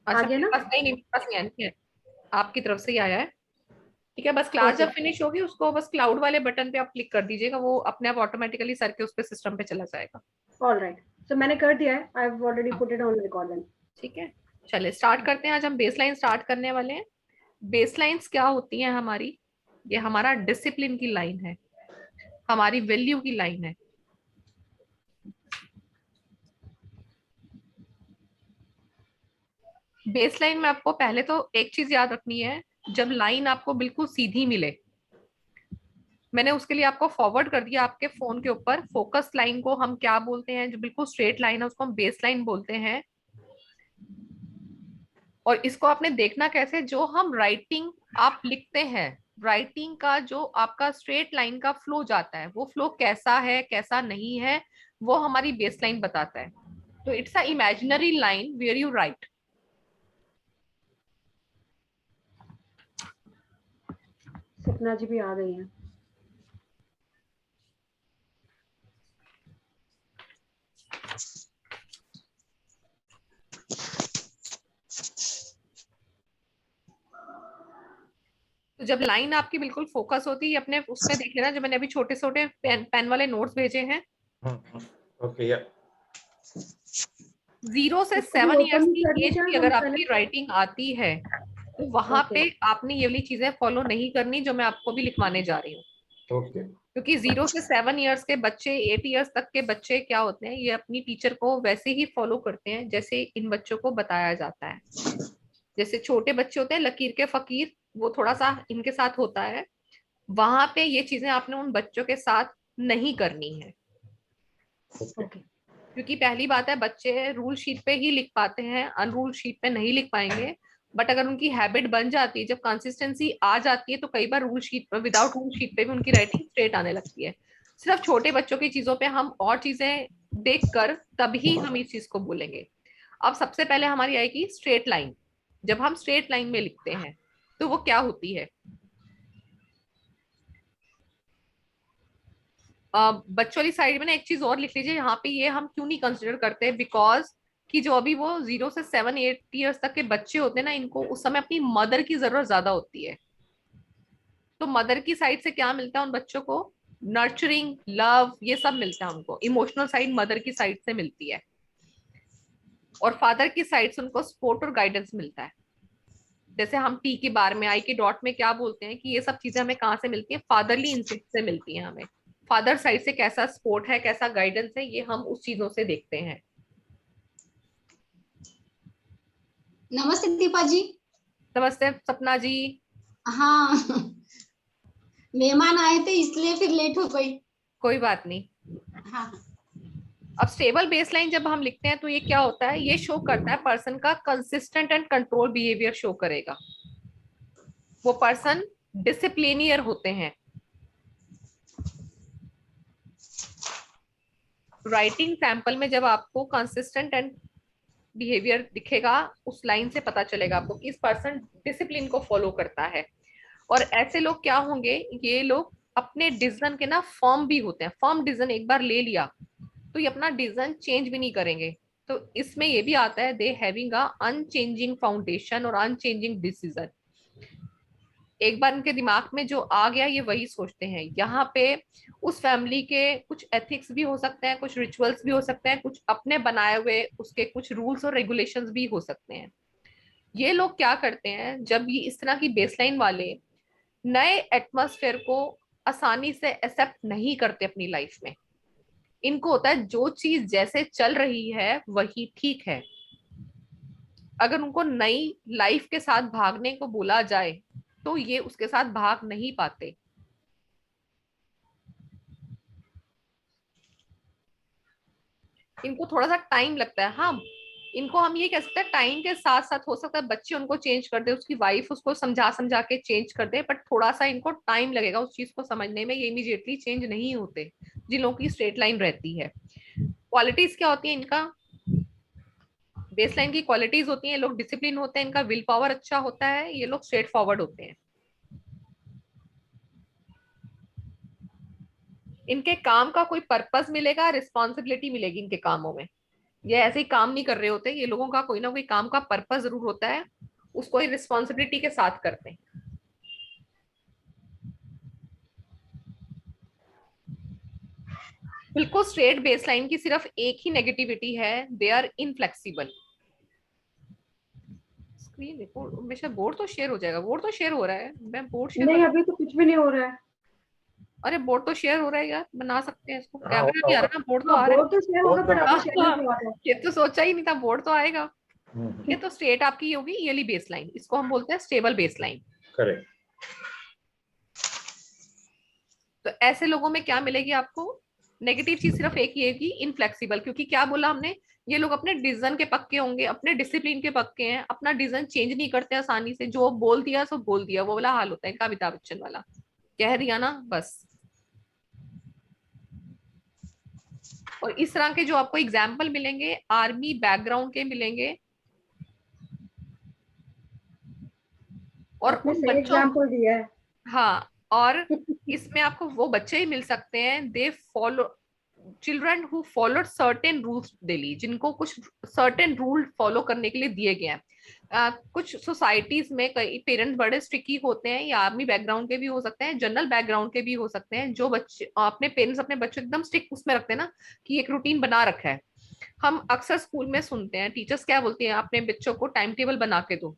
आ अच्छा गया मेरे ना? पास नहीं, मेरे पास नहीं आया, नहीं है, आपकी तरफ से ही आया है। ठीक है, बस क्लास ओके। जब फिनिश होगी उसको बस क्लाउड वाले बटन पे आप क्लिक कर दीजिएगा, वो अपने आप ऑटोमेटिकली सर के उस पे सिस्टम पे चला जाएगा। All right. सो मैंने कर दिया है, आई हैव ऑलरेडी हाँ put it on record then. ठीक है, चलिए स्टार्ट करते हैं। आज हम बेसलाइन स्टार्ट करने वाले हैं। बेसलाइंस क्या होती हैं हमारी? ये हमारा डिसिप्लिन की लाइन है, हमारी वैल्यू की लाइन है। बेसलाइन में आपको पहले तो एक चीज याद रखनी है, जब लाइन आपको बिल्कुल सीधी मिले, मैंने उसके लिए आपको फॉरवर्ड कर दिया आपके फोन के ऊपर, फोकस लाइन को हम क्या बोलते हैं, जो बिल्कुल स्ट्रेट लाइन है उसको हम बेस लाइन बोलते हैं। और इसको आपने देखना कैसे, जो हम राइटिंग आप लिखते हैं, राइटिंग का जो आपका स्ट्रेट लाइन का फ्लो जाता है, वो फ्लो कैसा है कैसा नहीं है, वो हमारी बेस लाइन बताता है। तो it's a imaginary line where you write. Sapna ji भी आ गई हैं। तो जब लाइन आपकी बिल्कुल फोकस होती है, अपने उसमें देख लेना, जो मैंने अभी छोटे छोटे पेन वाले नोट्स भेजे हैं, ओके या 0 से 7 इसको भी ईयर्स ओपन की कर दें एज क्या की हम अगर पहले? आपकी राइटिंग आती है, तो वहां ओके। पे आपने ये वाली चीजें फॉलो नहीं करनी जो मैं आपको भी लिखवाने जा रही हूँ। ओके क्योंकि 0 से 7 ईयर्स के बच्चे, 8 ईयर्स तक के बच्चे क्या होते हैं, ये अपनी टीचर को वैसे ही फॉलो करते हैं जैसे इन बच्चों को बताया जाता है। जैसे छोटे बच्चे होते हैं लकीर के फकीर, वो थोड़ा सा इनके साथ होता है। वहां पे ये चीजें आपने उन बच्चों के साथ नहीं करनी है। Okay okay. क्योंकि पहली बात है, बच्चे रूल शीट पे ही लिख पाते हैं, अनरूल शीट पे नहीं लिख पाएंगे। बट अगर उनकी हैबिट बन जाती है, जब कंसिस्टेंसी आ जाती है, तो कई बार रूल शीट पर, विदाउट रूल शीट पे भी उनकी राइटिंग स्ट्रेट आने लगती है। सिर्फ छोटे बच्चों की चीजों पे हम और चीजें देख कर तभी हम इस चीज को बोलेंगे। अब सबसे पहले हमारी आएगी स्ट्रेट लाइन। जब हम स्ट्रेट लाइन में लिखते हैं तो वो क्या होती है? बच्चों वाली साइड में ना एक चीज और लिख लीजिए, यहाँ पे ये हम क्यों नहीं कंसिडर करते, बिकॉज कि जो अभी वो 0 से 7 8 ईयर्स तक के बच्चे होते हैं ना, इनको उस समय अपनी मदर की जरूरत ज्यादा होती है। तो मदर की साइड से क्या मिलता है उन बच्चों को? नर्चरिंग, लव, ये सब मिलता है उनको। इमोशनल साइड मदर की साइड से मिलती है, और फादर की साइड से उनको सपोर्ट और गाइडेंस मिलता है। जैसे हम टी के बार में, आई के डॉट में क्या बोलते हैं कि ये सब चीजें हमें कहाँ से मिलती है? फादरली इंस्टिंक्ट से मिलती है हमें। फादर साइड से कैसा सपोर्ट है, कैसा गाइडेंस है, ये हम उस चीजों से देखते हैं। नमस्ते दीपा जी। नमस्ते सपना जी। हाँ, मेहमान आए थे इसलिए फिर लेट हो गई। कोई बात नहीं। हाँ। अब स्टेबल बेसलाइन जब हम लिखते हैं तो ये क्या होता है, ये शो करता है पर्सन का consistent and control behaviour show करेगा। वो पर्सन डिसिप्लिनियर होते हैं। राइटिंग सैंपल में जब आपको कंसिस्टेंट एंड बिहेवियर दिखेगा, उस लाइन से पता चलेगा आपको कि इस पर्सन डिसिप्लिन को फॉलो करता है। और ऐसे लोग क्या होंगे, ये लोग अपने डिसीजन के ना फर्म भी होते हैं। फर्म डिसीजन एक बार ले लिया तो ये अपना डिसीजन चेंज भी नहीं करेंगे। तो इसमें ये भी आता है, they having a unchanging foundation और अनचेंजिंग डिसीजन। एक बार इनके दिमाग में जो आ गया ये वही सोचते हैं। यहाँ पे उस फैमिली के कुछ एथिक्स भी हो सकते हैं, कुछ रिचुअल्स भी हो सकते हैं, कुछ अपने बनाए हुए उसके कुछ रूल्स और रेगुलेशंस भी हो सकते हैं। ये लोग क्या करते हैं, जब ये इस तरह की बेसलाइन वाले नए एटमॉस्फेयर को आसानी से एक्सेप्ट नहीं करते अपनी लाइफ में, इनको होता है जो चीज जैसे चल रही है वही ठीक है। अगर उनको नई लाइफ के साथ भागने को बोला जाए तो ये उसके साथ भाग नहीं पाते। इनको थोड़ा सा टाइम लगता है। हाँ, इनको हम ये कह सकते हैं टाइम के साथ साथ, हो सकता है बच्चे उनको चेंज कर दे, उसकी वाइफ उसको समझा समझा के चेंज कर दे, बट थोड़ा सा इनको टाइम लगेगा उस चीज को समझने में। ये इमीडिएटली चेंज नहीं होते जिन लोगों की स्ट्रेट लाइन रहती है। क्वालिटीज क्या होती है इनका? बेसलाइन की क्वालिटीज होती हैं, लोग डिसिप्लिन होते हैं, इनका विल पावर अच्छा होता है, ये लोग स्ट्रेट फॉरवर्ड होते हैं। इनके काम का कोई पर्पस मिलेगा, रिस्पॉन्सिबिलिटी मिलेगी इनके कामों में। ये ऐसे ही काम नहीं कर रहे होते, ये लोगों का कोई ना कोई काम का पर्पस जरूर होता है, उसको रिस्पॉन्सिबिलिटी के साथ करते हैं। बिल्कुल स्ट्रेट बेसलाइन की सिर्फ एक ही नेगेटिविटी है, they are inflexible. Screen record हमेशा, बोर्ड तो शेयर हो जाएगा, बोर्ड तो शेयर हो रहा है, मैं बोर्ड शेयर नहीं अभी तो कुछ भी नहीं हो रहा है। अरे बोर्ड तो शेयर हो रहा है यार, बना सकते हैं इसको, हाँ, कैमरा नहीं आ रहा ना, बोर्ड तो आ रहा बोर्ड तो शेयर होगा पर अभी शेयर नहीं हुआ था। है। ये तो सोचा ही नहीं था, बोर्ड तो आएगा। हम्म, ये तो स्ट्रेट आपकी होगी ये वाली बेसलाइन, इसको हम बोलते हैं स्टेबल बेसलाइन। करेक्ट। तो ऐसे लोगों में क्या मिलेगी आपको, नेगेटिव चीज सिर्फ एक ये की इनफ्लेक्सिबल, क्योंकि क्या बोला हमने, ये लोग अपने डिसीजन के पक्के होंगे, अपने डिसिप्लिन के पक्के हैं, अपना डिसीजन चेंज नहीं करते आसानी से, जो बोल दिया सो बोल दिया, वो वाला हाल होता है इनका, अमिताभ बच्चन वाला, कह दिया ना बस। और इस तरह के जो आपको एग्जाम्पल मिलेंगे आर्मी बैकग्राउंड के मिलेंगे, और आपने उन सही बच्चों, एग्जांपल दिया है। हाँ, और इसमें आपको वो बच्चे ही मिल सकते हैं, they follow, children who followed certain rules daily, जिनको कुछ सर्टेन रूल फॉलो करने के लिए दिए गए हैं। कुछ सोसाइटीज में कई पेरेंट्स बड़े स्ट्रिक्टी होते हैं, या आर्मी बैकग्राउंड के भी हो सकते हैं, जनरल बैकग्राउंड के भी हो सकते हैं, जो बच्चे अपने पेरेंट्स अपने बच्चों एकदम स्ट्रिक्ट उसमें रखते हैं ना, कि एक रूटीन बना रखा है। हम अक्सर स्कूल में सुनते हैं टीचर्स क्या बोलती हैं, अपने बच्चों को टाइम टेबल बना के दो,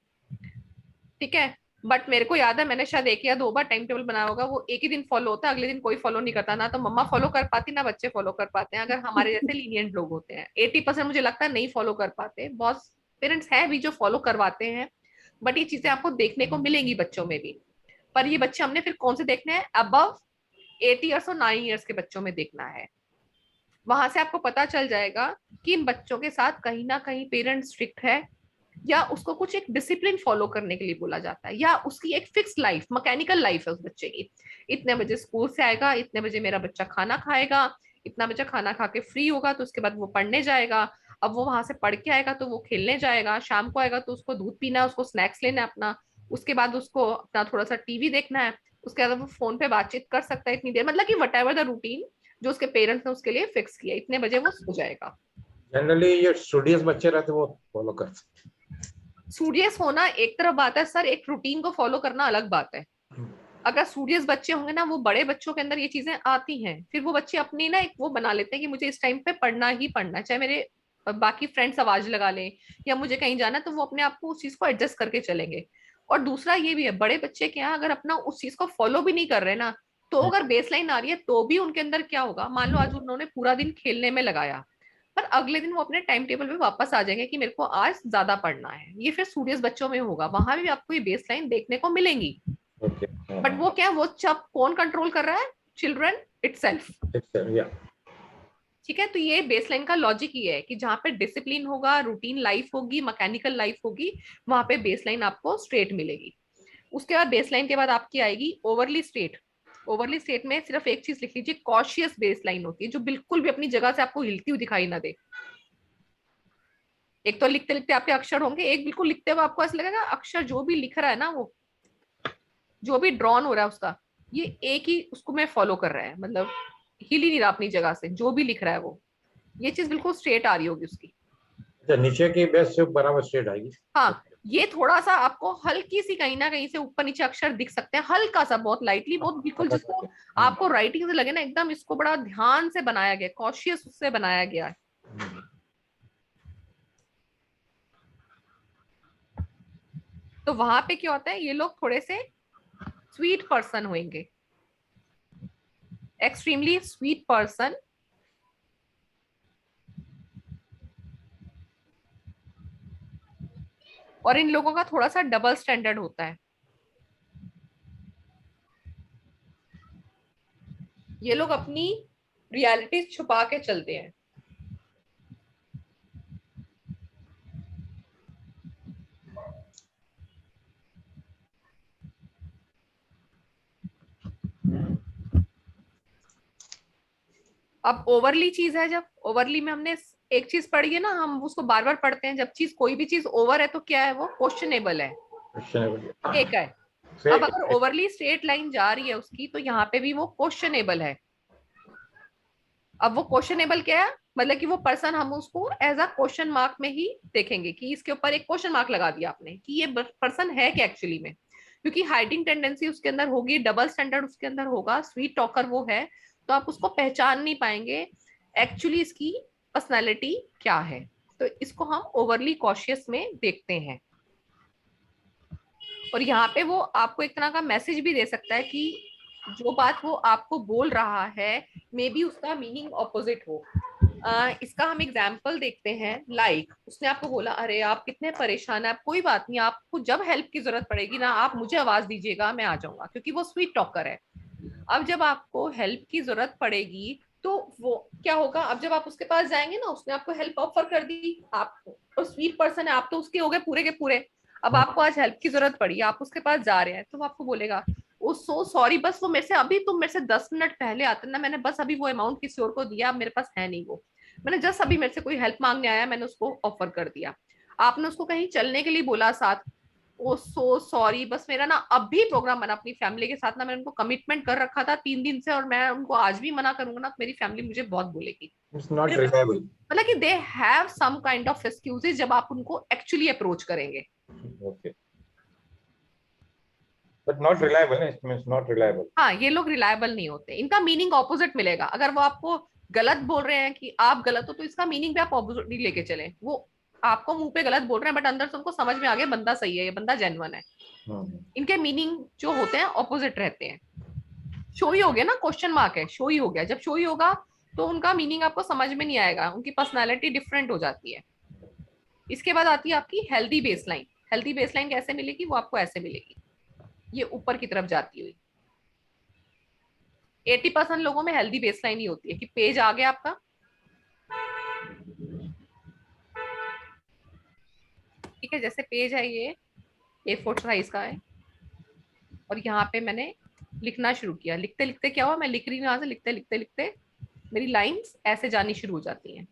ठीक है, बट मेरे को याद है मैंने शायद 1 या 2 बार टाइम टेबल बनाया होगा, वो एक ही दिन फॉलो होता है, अगले दिन कोई फॉलो नहीं करता, ना तो मम्मा फॉलो कर पाती ना बच्चे फॉलो कर पाते हैं, अगर हमारे जैसे लीनियंट लोग होते हैं। 80% मुझे लगता है नहीं फॉलो कर पाते, बहुत पेरेंट्स हैं भी जो फॉलो करवाते हैं, बट ये चीजें आपको देखने को मिलेंगी बच्चों में भी। पर ये बच्चे हमने फिर कौन से देखने हैं, अबव 8 ईयर्स और 9 ईयर्स के बच्चों में देखना है। वहां से आपको पता चल जाएगा कि इन बच्चों के साथ कहीं ना कहीं पेरेंट्स स्ट्रिक्ट है, या उसको कुछ एक डिसिप्लिन फॉलो करने के लिए बोला जाता है, या उसकी एक फिक्स लाइफ, मैकेनिकल लाइफ है उस बच्चे की। इतने बजे स्कूल से आएगा, इतने बजे मेरा बच्चा खाना खाएगा, इतना बच्चा खाना खा के फ्री होगा तो उसके बाद वो पढ़ने जाएगा, अब वो वहां से पढ़ के आएगा तो वो खेलने जाएगा, शाम को आएगा तो उसको दूध पीना है, उसको स्नैक्स लेना है अपना, उसके बाद उसको अपना थोड़ा सा टीवी देखना है, उसके बाद वो फोन पे बातचीत कर सकता है इतनी देर, मतलब कि वट एवर द रूटीन जो उसके पेरेंट्स ने उसके लिए फिक्स किया, इतने बजे वो सो जाएगा। जनरली ये स्टूडियस बच्चे रहते वो फॉलो करते। स्टूडियस होना एक तरफ बात है सर, एक रूटीन को फॉलो करना अलग बात है। अगर स्टूडियस बच्चे होंगे ना, वो बड़े बच्चों के अंदर ये चीजें आती हैं, फिर वो बच्चे अपनी ना एक वो बना लेते हैं कि मुझे इस टाइम पे पढ़ना ही पढ़ना, चाहे मेरे बाकी फ्रेंड्स आवाज लगा लें या मुझे कहीं जाना, तो वो अपने आप को उस चीज को एडजस्ट करके चलेंगे। और दूसरा ये भी है, बड़े बच्चे क्या अगर अपना उस चीज को फॉलो भी नहीं कर रहे ना, तो अगर बेसलाइन आ रही है तो भी उनके अंदर क्या होगा, मान लो आज उन्होंने पूरा दिन खेलने में लगाया, पर अगले दिन वो अपने टाइम टेबल पे वापस आ जाएंगे कि मेरे को आज ज्यादा पढ़ना है, ये फिर स्टूडियस बच्चों में होगा, वहां भी आपको ये बेसलाइन देखने को मिलेंगी। ओके, बट वो क्या, वो जब कौन कंट्रोल कर रहा है, चिल्ड्रन इटसेल्फ। या ठीक है, तो ये बेसलाइन का लॉजिक ये है कि जहां पे डिसिप्लिन होगा, रूटीन लाइफ होगी, मैकेनिकल लाइफ होगी, वहां पे बेसलाइन आपको स्ट्रेट मिलेगी। उसके बाद बेसलाइन के बाद आपकी आएगी ओवरली स्ट्रेट। ओवरली स्ट्रेट में सिर्फ एक चीज लिख लीजिए, कॉशियस बेसलाइन होती है, जो बिल्कुल भी अपनी जगह से आपको हिलती हुई दिखाई ना दे। एक तो लिखते लिखते आपके अक्षर होंगे, एक बिल्कुल लिखते हुए आपको ऐसा लगेगा अक्षर जो भी लिख रहा है ना, वो जो भी ड्रॉन हो रहा है उसका, ये एक ही उसको मैं फॉलो कर रहा है, मतलब हिल ही नहीं रहा अपनी जगह से, जो भी लिख रहा है वो, ये चीज बिल्कुल स्ट्रेट आ रही होगी उसकी। अच्छा, नीचे की बेस से बराबर स्ट्रेट आएगी। हाँ, ये थोड़ा सा आपको हल्की सी कहीं ना कहीं से ऊपर नीचे अक्षर दिख सकते हैं, हल्का सा, बहुत लाइटली, बहुत बिल्कुल जिसको आपको राइटिंग से लगे ना एकदम, इसको बड़ा ध्यान से बनाया गया, कॉशियस उससे बनाया गया है। तो वहां पे क्या होता है, ये लोग थोड़े से स्वीट पर्सन होंगे, एक्सट्रीमली स्वीट पर्सन, और इन लोगों का थोड़ा सा डबल स्टैंडर्ड होता है। ये लोग अपनी रियलिटी छुपा के चलते हैं। अब ओवरली चीज है, जब ओवरली में हमने एक चीज पढ़ी है ना, हम उसको बार बार पढ़ते हैं, जब चीज कोई भी चीज ओवर है तो क्या है, वो क्वेश्चनेबल है, एक है। अब अगर ओवरली स्ट्रेट लाइन जा रही है उसकी, तो यहाँ पे भी वो क्वेश्चनेबल है। अब वो क्वेश्चनेबल क्या है, मतलब कि वो पर्सन हम उसको एज अ क्वेश्चन मार्क में ही देखेंगे कि इसके ऊपर एक क्वेश्चन मार्क लगा दिया आपने कि ये पर्सन है क्या एक्चुअली में, क्योंकि हाइडिंग टेंडेंसी उसके अंदर होगी, डबल स्टैंडर्ड उसके अंदर होगा, स्वीट टॉकर वो है, तो आप उसको पहचान नहीं पाएंगे एक्चुअली इसकी पर्सनैलिटी क्या है। तो इसको हम ओवरली कॉशियस में देखते हैं। और यहाँ पे वो आपको एक तरह का मैसेज भी दे सकता है कि जो बात वो आपको बोल रहा है मे बी उसका मीनिंग ऑपोजिट हो। इसका हम एग्जाम्पल देखते हैं। लाइक उसने आपको बोला अरे आप कितने परेशान हैं, आप कोई बात नहीं, आपको जब हेल्प की जरूरत पड़ेगी ना आप मुझे आवाज दीजिएगा, मैं आ जाऊंगा, क्योंकि वो स्वीट टॉकर है। अब जब आपको हेल्प की जरूरत पड़ेगी तो वो क्या होगा, अब जब आप उसके पास जाएंगे ना, उसने आपको हेल्प ऑफर कर दी, आप तो स्वीट पर्सन है, आप तो उसके हो गए पूरे के पूरे। अब आपको आज हेल्प की जरूरत पड़ी, आप उसके पास जा रहे हैं, तो वो आपको बोलेगा ओ सो सॉरी, बस वो मेरे से अभी तुम मेरे से 10 मिनट पहले आते ना, मैंने बस अभी वो अमाउंट किसी और को दिया, अब मेरे पास है नहीं, वो मैंने जस्ट अभी मेरे से कोई हेल्प मांगने आया, मैंने उसको ऑफर कर दिया। आपने उसको कहीं चलने के लिए बोला साथ, ओ सो सॉरी, बस मेरा ना अभी प्रोग्राम बना अपनी फैमिली के साथ ना, मैंने उनको कमिटमेंट कर रखा था 3 दिन से, और मैं उनको आज भी मना करूंगा ना तो मेरी फैमिली मुझे बहुत बोलेगी। It's not reliable. मतलब कि they have some kind of excuses जब आप उनको एक्चुअली अप्रोच करेंगे। Okay. But not reliable, it means not reliable. हाँ, ये लोग रिलायबल नहीं होते, इनका मीनिंग ऑपोजिट मिलेगा। अगर वो आपको गलत बोल रहे हैं कि आप गलत हो, तो इसका मीनिंग भी आप ऑपोजिट नहीं लेके चले। वो आपको मुंह पे गलत बोल रहे हैं बट अंदर से उनको समझ में आ गया बंदा सही है, ये बंदा जेन्युइन है। इनके मीनिंग जो होते हैं ऑपोजिट रहते हैं। शो ही हो गया ना, क्वेश्चन मार्क है, शो ही हो गया। जब शो ही होगा तो उनका मीनिंग आपको समझ में नहीं आएगा, उनकी पर्सनैलिटी डिफरेंट हो जाती है। इसके बाद आती है आपकी हेल्दी बेसलाइन। हेल्दी बेसलाइन कैसे मिलेगी, वो आपको ऐसे मिलेगी, ये ऊपर की तरफ जाती हुई। 80% लोगों में हेल्दी बेसलाइन ही होती है कि पेज आ गया आपका, ठीक है, जैसे पेज है ये A4 साइज का है, और यहाँ पे मैंने लिखना शुरू किया। लिखते लिखते क्या हुआ, मैं लिख रही हूँ यहाँ से, लिखते लिखते लिखते मेरी लाइंस ऐसे जानी शुरू हो जाती हैं।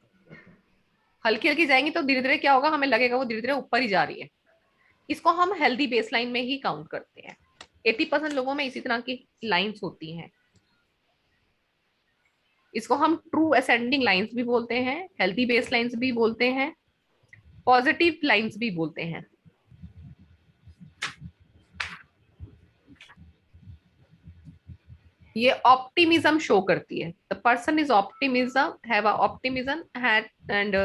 हल्की हल्की जाएंगी तो धीरे धीरे क्या होगा, हमें लगेगा वो धीरे धीरे ऊपर ही जा रही है। इसको हम हेल्दी बेसलाइन में ही काउंट करते हैं। 80% लोगों में इसी तरह की लाइंस होती हैं। इसको हम ट्रू असेंडिंग लाइंस भी बोलते हैं, हेल्दी बेस लाइंस भी बोलते हैं, पॉजिटिव लाइंस भी बोलते हैं। ये ऑप्टिमिज्म शो करती है। The person is optimism, have optimism and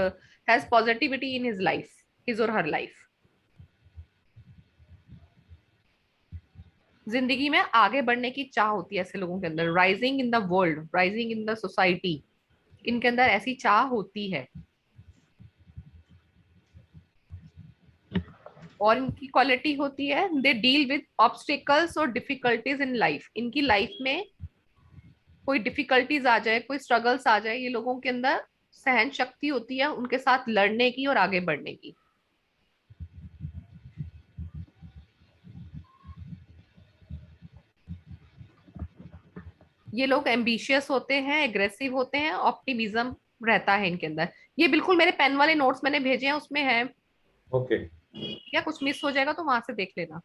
has positivity in his life, his और हर लाइफ। जिंदगी में आगे बढ़ने की चाह होती है ऐसे लोगों के अंदर, rising in the world, rising in the society, इनके अंदर ऐसी चाह होती है। और इनकी क्वालिटी होती है दे डील विद ऑब्स्टिकल्स और डिफिकल्टीज इन लाइफ। इनकी लाइफ में कोई डिफिकल्टीज आ जाए, कोई स्ट्रगल्स आ जाए, ये लोगों के अंदर सहन शक्ति होती है उनके साथ लड़ने की और आगे बढ़ने की। ये लोग एम्बिशियस होते हैं, एग्रेसिव होते हैं, ऑप्टिमिज्म रहता है इनके अंदर। ये बिल्कुल मेरे पेन वाले नोट्स मैंने भेजे हैं, उसमें है। Okay. या कुछ मिस हो जाएगा तो वहां से देख लेना।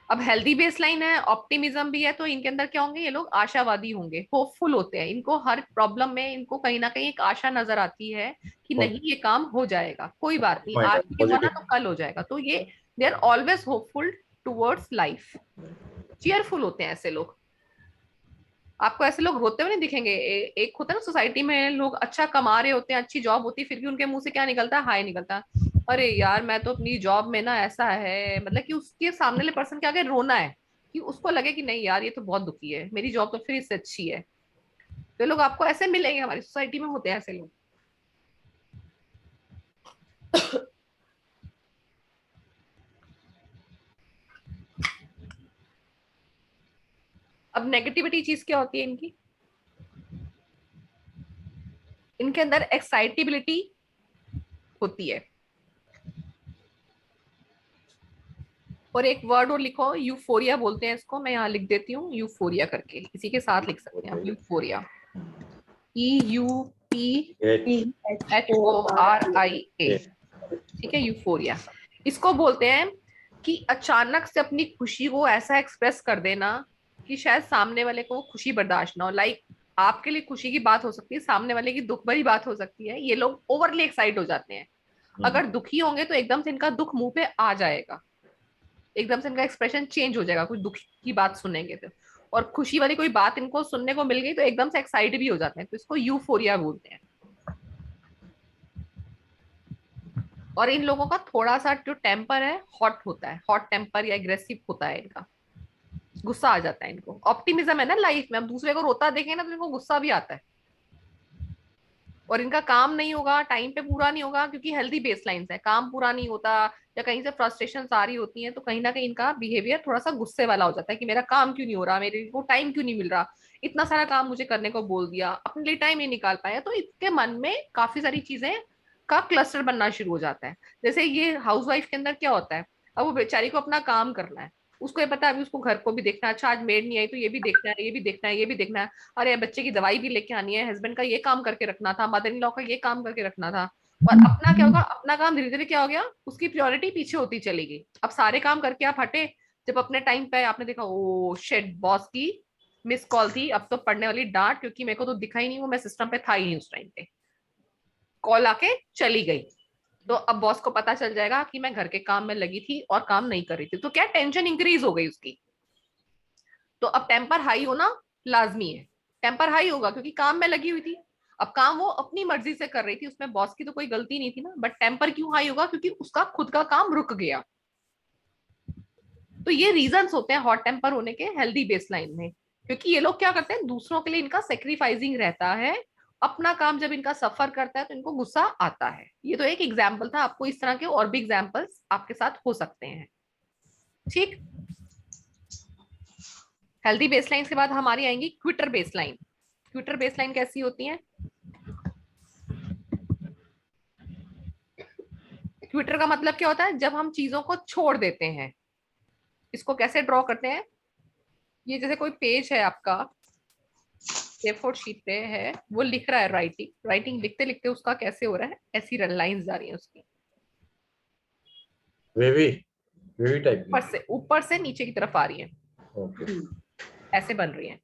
अब हेल्दी बेसलाइन है, ऑप्टिमिज्म भी है, तो इनके अंदर क्या होंगे, ये लोग आशावादी होंगे, होपफुल होते हैं। इनको हर प्रॉब्लम में इनको कहीं ना कहीं एक आशा नजर आती है कि नहीं ये काम हो जाएगा, कोई बात नहीं, आज नहीं हुआ ना तो कल हो जाएगा। तो ये they are always hopeful towards life. Cheerful होते हैं ऐसे लोग। आपको ऐसे लोग रोते हुए नहीं दिखेंगे। एक होता है ना सोसाइटी में, लोग अच्छा कमा रहे होते हैं, अच्छी जॉब होती है, फिर भी उनके मुंह से क्या निकलता है, हाय निकलता है, अरे यार मैं तो अपनी जॉब में ना ऐसा है, मतलब कि उसके सामने वाले पर्सन के आगे रोना है कि उसको लगे कि नहीं यार ये तो बहुत दुखी है, मेरी जॉब तो फिर इससे अच्छी है। तो लोग आपको ऐसे मिलेंगे, हमारी सोसाइटी में होते हैं ऐसे लोग। अब नेगेटिविटी चीज क्या होती है इनकी, इनके अंदर एक्साइटेबिलिटी होती है। और एक वर्ड और लिखो, यूफोरिया बोलते हैं इसको, मैं यहाँ लिख देती हूँ यूफोरिया करके, इसी के साथ लिख सकते हैं आप, यूफोरिया, EUPHORIA, ठीक है, यूफोरिया। इसको बोलते हैं कि अचानक से अपनी खुशी को ऐसा एक्सप्रेस कर देना कि शायद सामने वाले को खुशी बर्दाश्त ना हो। लाइक आपके लिए खुशी की बात हो सकती है, सामने वाले की दुख भरी बात हो सकती है। ये लोग ओवरली एक्साइट हो जाते हैं। अगर दुखी होंगे तो एकदम से इनका दुख मुंह पे आ जाएगा, एकदम से इनका एक्सप्रेशन चेंज हो जाएगा कुछ दुख की बात सुनेंगे तो। और खुशी वाली कोई बात इनको सुनने को मिल गई तो एकदम से एक्साइट भी हो जाते हैं, तो इसको यूफोरिया बोलते हैं। और इन लोगों का थोड़ा सा जो टेम्पर है हॉट होता है, हॉट टेम्पर या एग्रेसिव होता है इनका, गुस्सा आ जाता है इनको। ऑप्टिमिज्म है ना लाइफ में, हम दूसरे को रोता देखें ना तो इनको गुस्सा भी आता है। और इनका काम नहीं होगा, टाइम पे पूरा नहीं होगा, क्योंकि हेल्दी बेसलाइंस है, काम पूरा नहीं होता या कहीं से फ्रस्ट्रेशन आ रही होती है तो कहीं ना कहीं इनका बिहेवियर थोड़ा सा गुस्से वाला हो जाता है कि मेरा काम क्यों नहीं हो रहा, मेरे को टाइम क्यों नहीं मिल रहा, इतना सारा काम मुझे करने को बोल दिया, अपने लिए टाइम नहीं निकाल पाया। तो इसके मन में काफी सारी चीजें का क्लस्टर बनना शुरू हो जाता है। जैसे ये हाउसवाइफ के अंदर क्या होता है, अब वो बेचारी को अपना काम करना है, उसको ये पता है अभी उसको घर को भी देखना है, अच्छा आज मेड नहीं आई तो ये भी देखना है, ये भी देखना है, ये भी देखना है, अरे बच्चे की दवाई भी लेके आनी है, हस्बैंड का ये काम करके रखना था, मदर इन लॉ का ये काम करके रखना था। और अपना क्या होगा, अपना काम धीरे धीरे क्या हो गया, उसकी प्रायोरिटी पीछे होती चली गई। अब सारे काम करके आप हटे, जब अपने टाइम पे आपने देखा ओ शेट बॉस की मिस कॉल थी, अब तो पड़ने वाली डांट, क्योंकि मेरे को तो दिखा ही नहीं, वो मैं सिस्टम पे था ही नहीं उस टाइम पे, कॉल आके चली गई। तो अब बॉस को पता चल जाएगा कि मैं घर के काम में लगी थी और काम नहीं कर रही थी, तो क्या टेंशन इंक्रीज हो गई उसकी। तो अब टेम्पर हाई होना लाजमी है, टेम्पर हाई होगा क्योंकि काम में लगी हुई थी। अब काम वो अपनी मर्जी से कर रही थी, उसमें बॉस की तो कोई गलती नहीं थी ना, बट टेम्पर क्यों हाई होगा, क्योंकि उसका खुद का काम रुक गया। तो ये रीजंस होते हैं हॉट टेम्पर होने के हेल्दी बेसलाइन में, क्योंकि ये लोग क्या करते हैं, दूसरों के लिए इनका सेक्रीफाइसिंग रहता है, अपना काम जब इनका सफर करता है तो इनको गुस्सा आता है। ये तो एक एग्जाम्पल था, आपको इस तरह के और भी एग्जाम्पल्स आपके साथ हो सकते हैं। ठीक, हेल्दी बेसलाइन के बाद हमारी आएंगी क्विटर बेसलाइन। क्विटर बेसलाइन कैसी होती है, क्विटर का मतलब क्या होता है, जब हम चीजों को छोड़ देते हैं। इसको कैसे ड्रॉ करते हैं, ये जैसे कोई पेज है आपका, A4 शीट पे है, वो लिख रहा है राइटिंग, राइटिंग लिखते लिखते उसका कैसे हो रहा है, ऐसी लाइंस जा रही है उसकी, वेवी वेवी टाइप ऊपर से नीचे की तरफ आ रही है, ओके ऐसे बन रही है।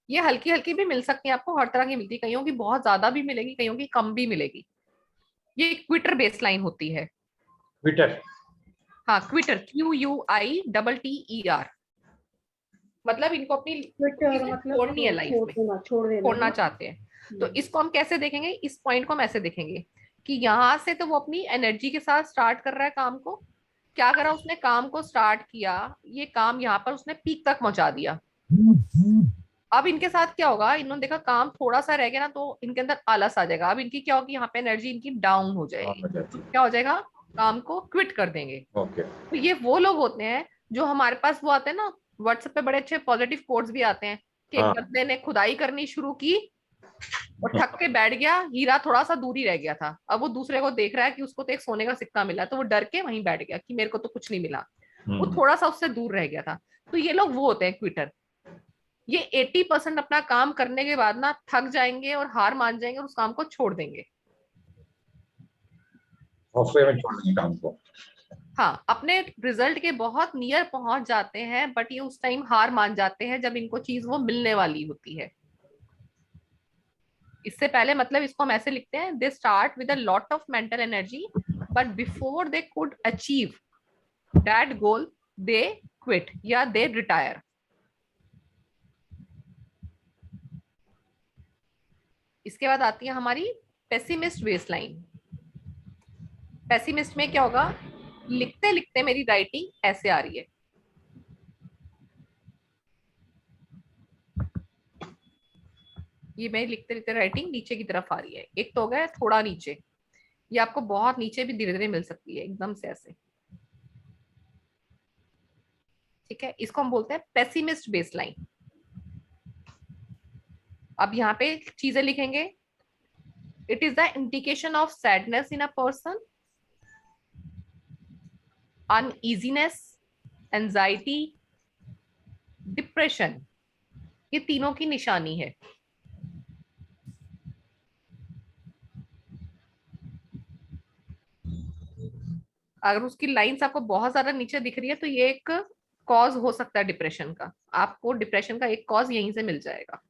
ये हल्की हल्की भी मिल सकती है आपको, हर तरह की मिलती है, कईयों की बहुत ज्यादा भी मिलेगी, कईयों की कम भी मिलेगी। ये क्विटर बेसलाइन होती है। ट्विटर हाँ क्विटर, QUITTER, मतलब इनको अपनी ट्विटर मतलब छोड़नी है लाइफ में, छोड़ देना छोड़ना ना। चाहते हैं। तो इसको हम कैसे देखेंगे, इस पॉइंट को हम ऐसे देखेंगे कि यहाँ से तो वो अपनी एनर्जी के साथ स्टार्ट कर रहा है काम को, क्या करा उसने, काम को स्टार्ट किया, ये काम यहाँ पर उसने पीक तक पहुंचा दिया। अब इनके साथ क्या होगा, इन्होंने देखा काम थोड़ा सा रह गया ना तो इनके अंदर आलस आ जाएगा, अब इनकी क्या होगी, यहाँ पे एनर्जी इनकी डाउन हो जाएगी, तो क्या हो जाएगा, काम को क्विट कर देंगे। ओके तो ये वो लोग होते हैं जो हमारे पास वो आते हैं ना, व्हाट्सएप पे बड़े अच्छे पॉजिटिव कोड्स भी आते हैं कि एक हाँ। बंदे ने खुदाई करनी शुरू की और थक के बैठ गया, हीरा थोड़ा सा दूर ही रह गया था, अब वो दूसरे को देख रहा है कि उसको तो एक सोने का सिक्का मिला, तो वो डर के वहीं बैठ गया कि मेरे को तो कुछ नहीं मिला, वो थोड़ा सा उससे दूर रह गया था। तो ये लोग वो होते हैं क्विटर। ये 80% अपना काम करने के बाद ना थक जाएंगे और हार मान जाएंगे और उस काम को छोड़ देंगे। सॉफ्टवेयर में छोड़ देंगे काम को। हाँ, अपने रिजल्ट के बहुत नियर पहुंच जाते हैं, बट ये उस टाइम हार मान जाते हैं जब इनको चीज वो मिलने वाली होती है। इससे पहले मतलब इसको हम ऐसे लिखते हैं, they start with a lot of mental energy but before they could achieve that goal they quit या दे रिटायर। इसके बाद आती है हमारी पेसिमिस्ट बेसलाइन। पेसिमिस्ट में क्या होगा, लिखते लिखते मेरी राइटिंग ऐसे आ रही है, ये मेरी लिखते लिखते राइटिंग नीचे की तरफ आ रही है। एक तो हो गया थोड़ा नीचे, ये आपको बहुत नीचे भी धीरे धीरे मिल सकती है, एकदम से ऐसे। ठीक है, इसको हम बोलते हैं पेसिमिस्ट बेसलाइन। अब यहाँ पे चीजें लिखेंगे, it is the indication of sadness in a person, uneasiness, anxiety, depression, ये तीनों की निशानी है। अगर उसकी लाइंस आपको बहुत ज्यादा नीचे दिख रही है तो ये एक कॉज हो सकता है डिप्रेशन का, आपको डिप्रेशन का एक कॉज यहीं से मिल जाएगा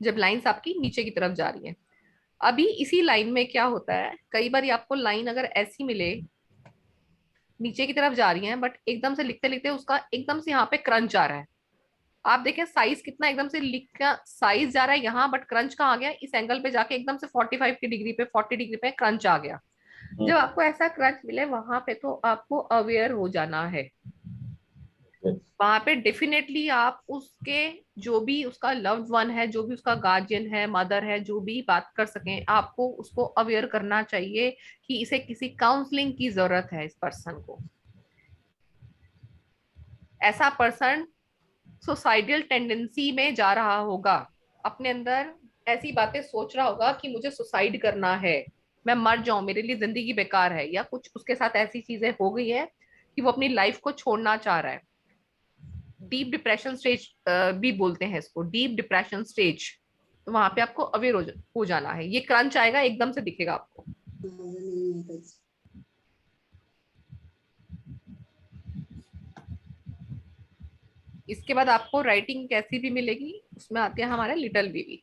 जब लाइंस आपकी नीचे की तरफ जा रही है। अभी इसी लाइन में क्या होता है, कई बार आपको लाइन अगर ऐसी मिले नीचे की तरफ जा रही है, बट एकदम से लिखते लिखते उसका एकदम से यहाँ पे क्रंच आ रहा है। आप देखें साइज कितना एकदम से लिखा साइज जा रहा है यहाँ, बट क्रंच कहाँ आ गया, इस एंगल पे जाके एकदम से 45 की डिग्री पे 40 डिग्री पे क्रंच आ गया। जब आपको ऐसा क्रंच मिले वहां पे तो आपको अवेयर हो जाना है। वहां पे डेफिनेटली आप उसके जो भी उसका लव्ड वन है, जो भी उसका गार्जियन है, मदर है, जो भी बात कर सकें, आपको उसको अवेयर करना चाहिए कि इसे किसी काउंसलिंग की जरूरत है। इस पर्सन को, ऐसा पर्सन सुसाइडल टेंडेंसी में जा रहा होगा, अपने अंदर ऐसी बातें सोच रहा होगा कि मुझे सुसाइड करना है, मैं मर जाऊं, मेरे लिए जिंदगी बेकार है, या कुछ उसके साथ ऐसी चीजें हो गई है कि वो अपनी लाइफ को छोड़ना चाह रहा है। डीप डिप्रेशन स्टेज भी बोलते हैं इसको, डीप डिप्रेशन स्टेज। तो वहां पे आपको अवेयर हो जाना है। ये क्रंच आएगा एकदम से दिखेगा आपको। इसके बाद आपको राइटिंग कैसी भी मिलेगी, उसमें आते हैं हमारे लिटिल बेबी।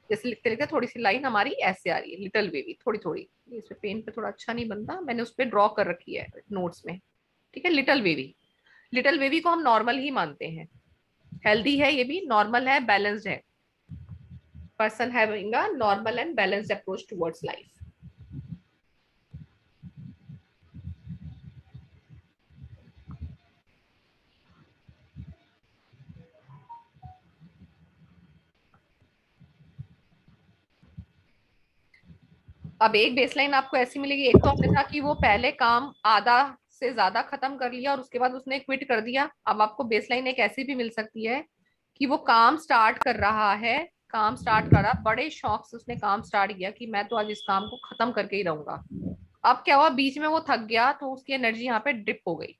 जैसे लिखते लिखते थोड़ी सी लाइन हमारी ऐसे आ रही है, लिटिल बेबी, थोड़ी थोड़ी। इस पे पेन पे थोड़ा अच्छा नहीं बनता, मैंने उस पर ड्रॉ कर रखी है नोट्स में। ठीक है, लिटिल बेबी। लिटिल बेबी को हम नॉर्मल ही मानते हैं, हेल्दी है, ये भी नॉर्मल है, बैलेंस्ड है। Person having a normal and balanced approach towards life. अब एक बेसलाइन आपको ऐसी मिलेगी, एक तो हमने था कि वो पहले काम आधा से ज्यादा खत्म कर लिया और उसके बाद उसने क्विट कर दिया। अब आपको बेसलाइन एक ऐसी भी मिल सकती है कि वो काम स्टार्ट कर रहा है, काम स्टार्ट करा, बड़े शौक से उसने काम स्टार्ट किया कि मैं तो आज इस काम को खत्म करके ही रहूंगा। अब क्या हुआ, बीच में वो थक गया तो उसकी एनर्जी यहाँ पे डिप हो गई।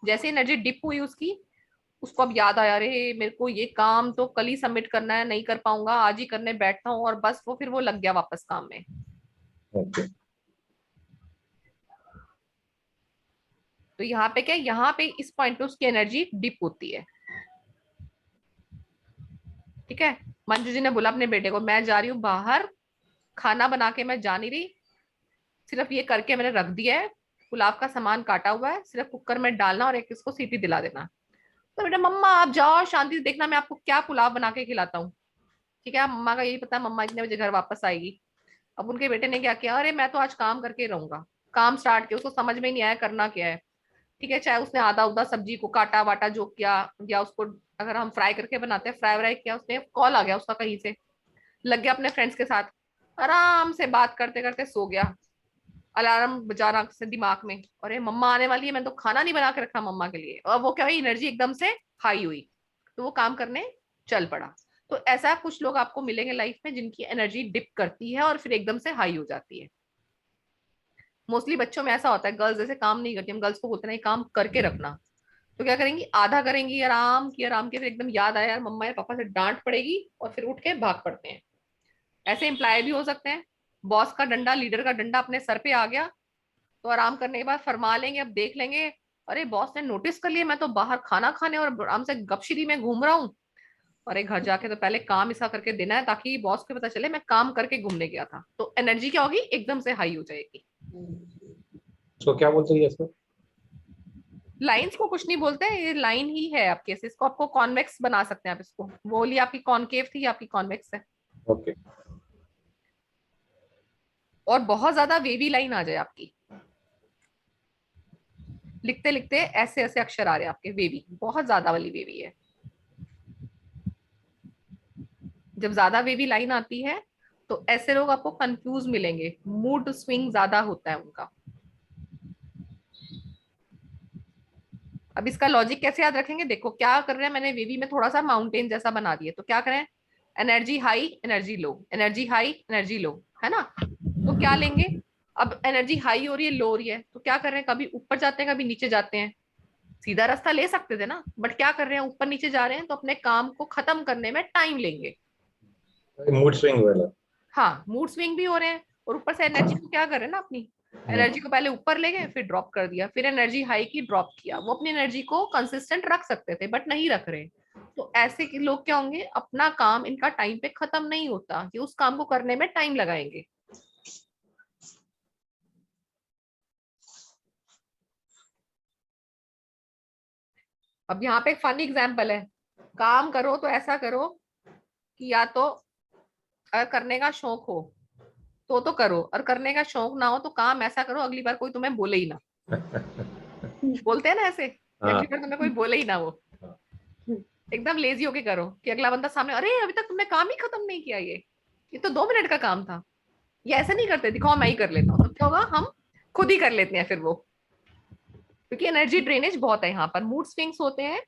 जैसे एनर्जी डिप हुई उसकी, उसको अब याद आया, अरे मेरे को ये काम तो कल ही सबमिट करना है, नहीं कर पाऊंगा, आज ही करने बैठता हूँ, और बस वो फिर वो लग गया वापस काम में। तो यहाँ पे क्या, यहाँ पे इस पॉइंट पे उसकी एनर्जी डिप होती है। ठीक है, मंजू जी ने बोला अपने बेटे को, मैं जा रही हूँ बाहर, खाना बना के मैं जा नहीं रही, सिर्फ ये करके मैंने रख दिया है, पुलाव का सामान काटा हुआ है, सिर्फ कुकर में डालना और एक इसको सीटी दिला देना। तो बेटा मम्मा आप जाओ शांति से, देखना मैं आपको क्या पुलाव बना के खिलाता हूँ। ठीक है, मम्मा का यही पता है मम्मा इतने बजे घर वापस आएगी। अब उनके बेटे ने क्या किया, अरे मैं तो आज काम करके रहूंगा, काम स्टार्ट किया, उसको समझ में ही नहीं आया करना क्या है। ठीक है, चाहे उसने आधा उधा सब्जी को काटा वाटा जो किया, या उसको अगर हम फ्राई करके बनाते हैं, फ्राई व्राई किया, उसने कॉल आ गया उसका कहीं से, लग गया अपने फ्रेंड्स के साथ, आराम से बात करते करते सो गया। अलार्म बजा रहा से दिमाग में, अरे मम्मा आने वाली है, मैंने तो खाना नहीं बना के रखा मम्मा के लिए, और वो क्या हुई, एनर्जी एकदम से हाई हुई, तो वो काम करने चल पड़ा। तो ऐसा कुछ लोग आपको मिलेंगे लाइफ में जिनकी एनर्जी डिप करती है और फिर एकदम से हाई हो जाती है। मोस्टली बच्चों में ऐसा होता है, गर्ल्स जैसे काम नहीं करती, हम गर्ल्स को बोलते हैं काम करके रखना, तो क्या करेंगी, आधा करेंगी आराम की, फिर एकदम याद आया यार मम्मा या पापा से डांट पड़ेगी, और फिर उठ के भाग पड़ते हैं। ऐसे एम्प्लॉय भी हो सकते हैं, बॉस का डंडा, लीडर का डंडा अपने सर पे आ गया, तो आराम करने के बाद फरमा लेंगे, अब देख लेंगे, अरे बॉस ने नोटिस कर लिया, मैं तो बाहर खाना खाने और आराम से गपशरी में घूम रहा हूँ। अरे घर जाके तो पहले काम ऐसा करके देना है ताकि बॉस को पता चले मैं काम करके घूमने गया था। तो एनर्जी क्या होगी, एकदम से हाई हो जाएगी। तो क्या बोलते हैं इसको? लाइंस को कुछ नहीं बोलते हैं, ये लाइन ही है आपके, इसको आपको कॉन्वेक्स बना सकते हैं आप इसको। वो वाली आपकी कॉनकेव थी, आपकी कॉन्वेक्स है। ओके। और बहुत ज्यादा वेवी लाइन आ जाए आपकी, लिखते लिखते ऐसे ऐसे अक्षर आ रहे हैं आपके, वेवी, बहुत ज्यादा वाली वेवी है। जब ज्यादा वेवी लाइन आती है तो ऐसे लोग आपको कंफ्यूज मिलेंगे, मूड स्विंग ज्यादा होता है उनका। अब इसका लॉजिक कैसे याद रखेंगे, देखो क्या कर रहे हैं, मैंने वेवी में थोड़ा सा माउंटेन जैसा बना दिया, तो क्या करें, energy high energy low, energy high energy low, है ना। तो क्या लेंगे, अब एनर्जी हाई हो रही है, लो हो रही है, तो क्या कर रहे हैं, कभी ऊपर जाते हैं कभी नीचे जाते हैं। सीधा रास्ता ले सकते थे ना, बट क्या कर रहे हैं, ऊपर नीचे जा रहे हैं, तो अपने काम को खत्म करने में टाइम लेंगे। मूड स्विंग वाला। हाँ, मूड स्विंग भी हो रहे हैं और ऊपर से एनर्जी को क्या कर रहे हैं ना, अपनी एनर्जी को पहले ऊपर ले गए, फिर ड्रॉप कर दिया, फिर एनर्जी हाई की, ड्रॉप किया। वो अपनी एनर्जी को कंसिस्टेंट रख सकते थे बट नहीं रख रहे। तो ऐसे के लोग क्या होंगे, अपना काम इनका टाइम पे खत्म नहीं होता, ये उस काम को करने में टाइम लगाएंगे। अब यहाँ पे एक फनी एग्जाम्पल है, काम करो तो ऐसा करो कि या तो अगर करने का शौक हो तो करो, और करने का शौक ना हो तो काम ऐसा करो अगली बार कोई तुम्हें बोले ही ना। बोलते हैं ना ऐसे कि अगली बार तुम्हें कोई बोले ही ना। वो एकदम लेजी होके करो कि अगला बंदा सामने, अरे अभी तक तुमने काम ही खत्म नहीं किया, ये तो 2 मिनट का काम था। ये ऐसे नहीं करते, दिखाओ मैं ही कर लेता हूँ, तो क्या होगा, हम खुद ही कर लेते हैं फिर वो, क्योंकि एनर्जी ड्रेनेज बहुत है यहाँ पर, मूड स्विंग्स होते हैं।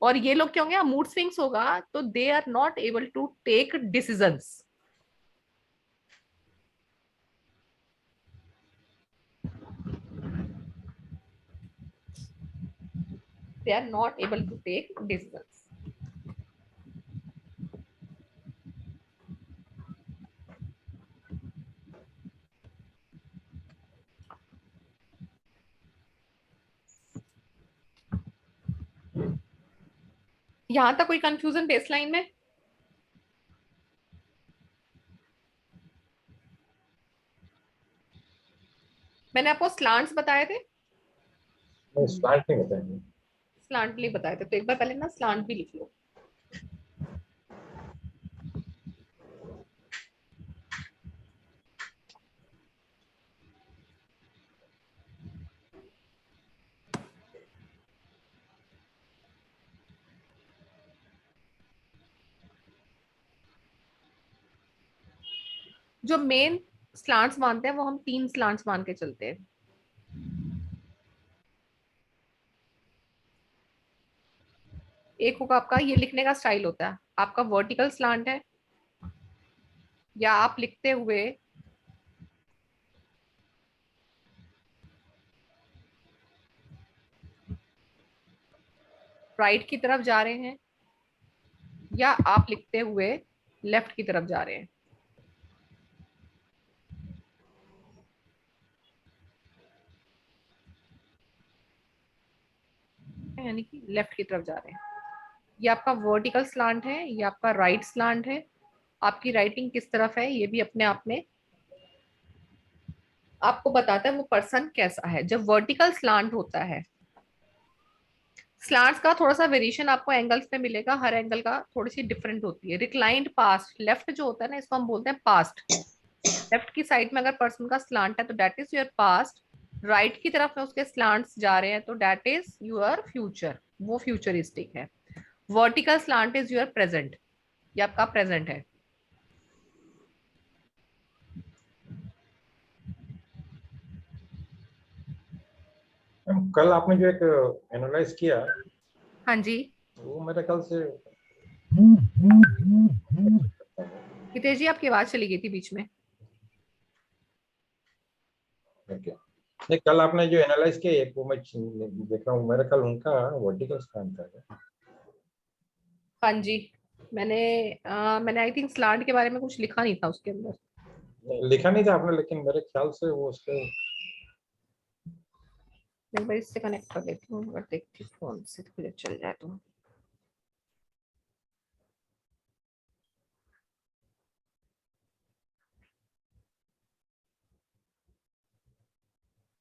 और ये लोग क्या होंगे, मूड स्विंग्स होगा तो they are not able to take decisions. They are not able to take decisions. यहां तक कोई कंफ्यूजन बेसलाइन में? मैंने आपको स्लांट्स बताए थे, स्लांट नहीं बताएंगे। स्लांट नहीं बताए थे, तो एक बार पहले ना स्लांट भी लिख लो। जो मेन स्लांट्स मानते हैं वो हम 3 स्लांट्स मान के चलते हैं। एक होगा आपका, ये लिखने का स्टाइल होता है, आपका वर्टिकल स्लांट है, या आप लिखते हुए राइट की तरफ जा रहे हैं, या आप लिखते हुए लेफ्ट की तरफ जा रहे हैं, यानी कि लेफ्ट की तरफ जा रहे हैं। ये आपका वर्टिकल स्लांट है, ये आपका राइट स्लांट है। आपकी राइटिंग किस तरफ है ये भी अपने आप में आपको बताता है वो पर्सन कैसा है। जब वर्टिकल स्लांट होता है, स्लांट्स का थोड़ा सा वेरिएशन आपको एंगल्स में मिलेगा, हर एंगल का थोड़ी सी डिफरेंट होती है। रिक्लाइंड पास्ट, लेफ्ट जो होता है ना, इसको हम बोलते हैं पास्ट। लेफ्ट की साइड में अगर पर्सन का स्लांट है तो that is your past. Right की तरफ में उसके स्लांट्स जा रहे हैं तो दैट इज योर फ्यूचर, वो फ्यूचरिस्टिक है। Vertical slant is your present, ये आपका प्रेजेंट है। कल आपने जो एक एनालाइज किया, हाँ जी वो मेरे ख्याल से हितेश जी, आपकी आवाज चली गई थी बीच में। ओके। नहीं, कल आपने जो एनालाइज किया एक, वो मैं देख रहा हूँ, मेरे ख्याल उनका वर्टिकल स्लैंट था। हाँ जी, मैंने आई थिंक स्लांट के बारे में कुछ लिखा नहीं था उसके अंदर। लिखा नहीं था आपने, लेकिन मेरे ख्याल से वो उसके एक बार इससे कनेक्ट कर लेती हूँ, अगर देखती हूँ फोन से तो मुझे चल जाए तो।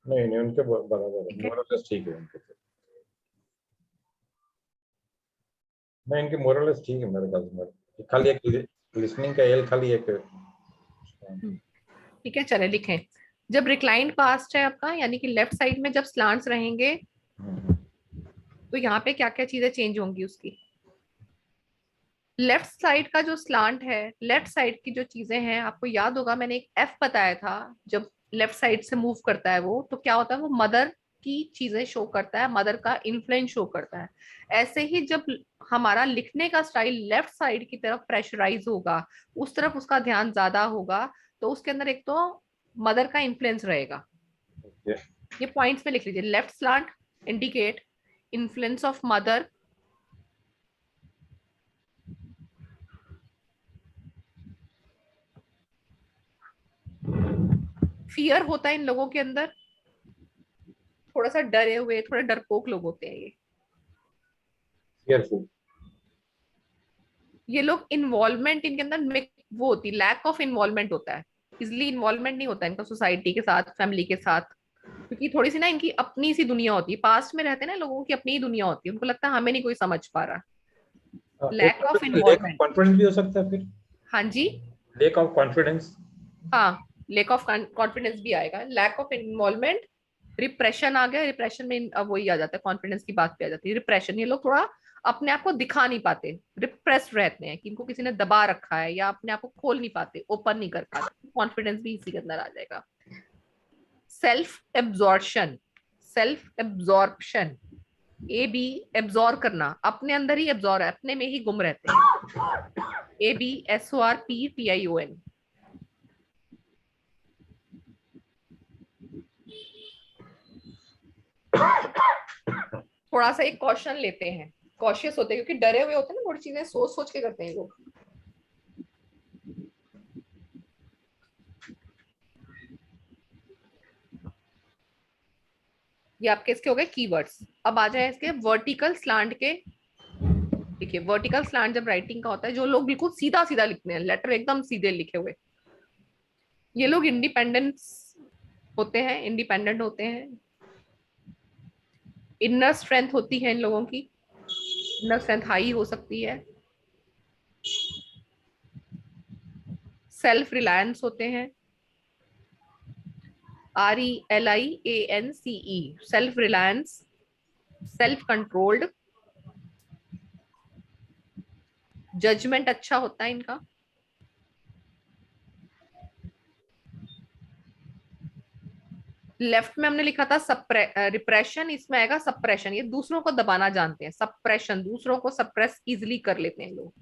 नहीं नहीं, उनके बराबर है, ठीक है, मोरलेस ठीक है उनके तो। नहीं, इनके मोरलेस ठीक है मेरे ख्याल से। खाली एक लिसनिंग का एल, खाली एक। ठीक है, चले लिखें। जब रिक्लाइंड पास्ट है आपका, यानी कि लेफ्ट साइड में जब स्लांट्स रहेंगे तो यहाँ पे क्या क्या चीजें चेंज होंगी उसकी। लेफ्ट साइड का जो स्लांट है, लेफ्ट साइड की जो चीजें हैं, आपको याद होगा मैंने एक एफ बताया था, जब लेफ्ट साइड से मूव करता है वो तो क्या होता है, वो मदर की चीजें शो करता है, मदर का इन्फ्लुएंस शो करता है। ऐसे ही जब हमारा लिखने का स्टाइल लेफ्ट साइड की तरफ प्रेशराइज होगा, उस तरफ उसका ध्यान ज्यादा होगा, तो उसके अंदर एक तो मदर का इन्फ्लुएंस रहेगा। ये पॉइंट्स में लिख लीजिए, left slant indicate influence of mother, fear होता है इन लोगों के अंदर, थोड़ा सा डरे हुए, थोड़े डरपोक लोग होते हैं fearful. ये लोग इन्वॉल्वमेंट इनके अंदर वो होती, लैक ऑफ इन्वॉल्वमेंट होता है, इजिली इन्वॉल्वमेंट नहीं होता इनका सोसाइटी के साथ, फैमिली के साथ, क्योंकि थोड़ी सी ना इनकी अपनी सी दुनिया होती है, पास्ट में रहते हैं ना लोगों की अपनी ही दुनिया होती है, उनको लगता है हमें नहीं कोई समझ पा रहा, lack of lack of involvement. Confidence भी हो सकता है फिर, हाँ जी, लेक ऑफ कॉन्फिडेंस। हाँ, लेक ऑफ कॉन्फिडेंस भी आएगा, लैक ऑफ इन्वॉल्वमेंट, रिप्रेशन आ गया, रिप्रेशन में अब वही आ जाता है, कॉन्फिडेंस की बात पे आ जाती है रिप्रेशन। ये लोग थोड़ा अपने आप को दिखा नहीं पाते, रिप्रेस रहते हैं कि इनको किसी ने दबा रखा है, या अपने आप को खोल नहीं पाते, ओपन नहीं कर पाते, कॉन्फिडेंस भी इसी के अंदर आ जाएगा। Self absorption, self absorption, A B, absorb करना, अपने अंदर ही एब्जॉर्ब है, अपने में ही गुम रहते हैं, ABSORPTION। थोड़ा सा एक कॉशन लेते हैं, कॉशियस होते हैं, क्योंकि डरे हुए होते हैं ना, थोड़ी चीजें सोच सोच के करते हैं लोग। ये आपके इसके हो गए कीवर्ड्स। अब आ जाए इसके वर्टिकल स्लांट के। देखिए वर्टिकल स्लांट जब राइटिंग का होता है, जो लोग बिल्कुल सीधा सीधा लिखते हैं, लेटर एकदम सीधे लिखे हुए, ये लोग इंडिपेंडेंस होते हैं, इंडिपेंडेंट होते हैं, इनर स्ट्रेंथ होती है इन लोगों की, इनर स्ट्रेंथ हाई हो सकती है, सेल्फ रिलायंस होते हैं, RELIANCE, self reliance, self controlled, judgement अच्छा होता है इनका, लेफ्ट में हमने लिखा था रिप्रेशन, इसमें आएगा सप्रेशन, ये दूसरों को दबाना जानते हैं, सप्रेशन, दूसरों को सप्रेस इजिली कर लेते हैं लोग,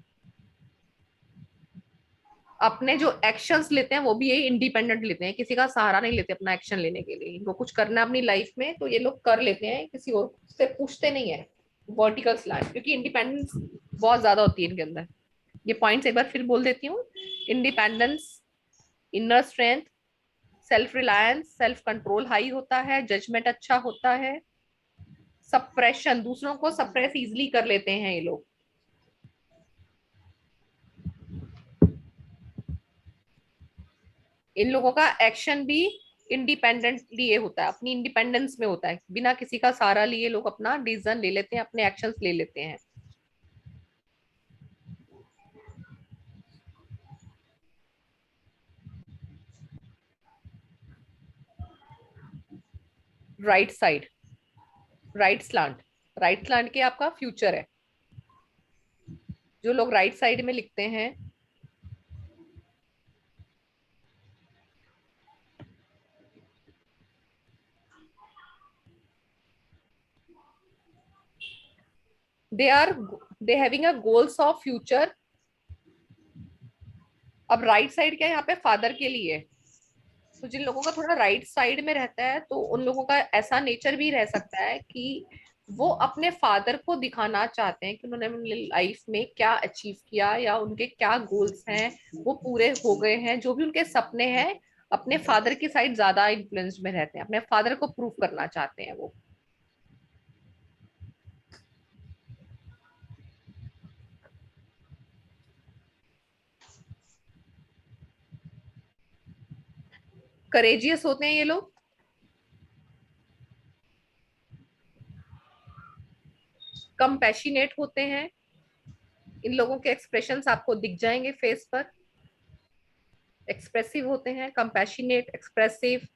अपने जो एक्शंस लेते हैं वो भी यही इंडिपेंडेंट लेते हैं, किसी का सहारा नहीं लेते अपना एक्शन लेने के लिए, इनको कुछ करना है अपनी लाइफ में तो ये लोग कर लेते हैं, किसी और से पूछते नहीं है। वर्टिकल स्लैंट, क्योंकि इंडिपेंडेंस बहुत ज्यादा होती है इनके अंदर। ये पॉइंट्स एक बार फिर बोल देती हूँ, independence, inner strength, self reliance, self control high होता है, जजमेंट अच्छा होता है, सप्रेशन, दूसरों को सप्रेस इजिली कर लेते हैं ये लोग, इन लोगों का एक्शन भी इंडिपेंडेंट लिए होता है, अपनी इंडिपेंडेंस में होता है, बिना किसी का सहारा लिए लोग अपना डिसीजन ले लेते हैं, अपने एक्शंस ले लेते हैं। Right side, right slant, right slant के आपका फ्यूचर है, जो लोग राइट साइड में लिखते हैं they having a goals of future। अब राइट साइड क्या है यहाँ पे, फादर के लिए, तो जिन लोगों का थोड़ा राइट साइड में रहता है तो उन लोगों का ऐसा नेचर भी रह सकता है कि वो अपने फादर को दिखाना चाहते हैं कि उन्होंने लाइफ में क्या अचीव किया, या उनके क्या गोल्स हैं वो पूरे हो गए हैं, जो भी उनके सपने हैं, अपने फादर की साइड ज्यादा इन्फ्लुएंस में रहते हैं, अपने फादर को प्रूव करना चाहते हैं वो। करेजियस होते हैं ये लोग, कंपैशनेट होते हैं, इन लोगों के एक्सप्रेशंस आपको दिख जाएंगे फेस पर, एक्सप्रेसिव होते हैं, कंपैशनेट, एक्सप्रेसिव,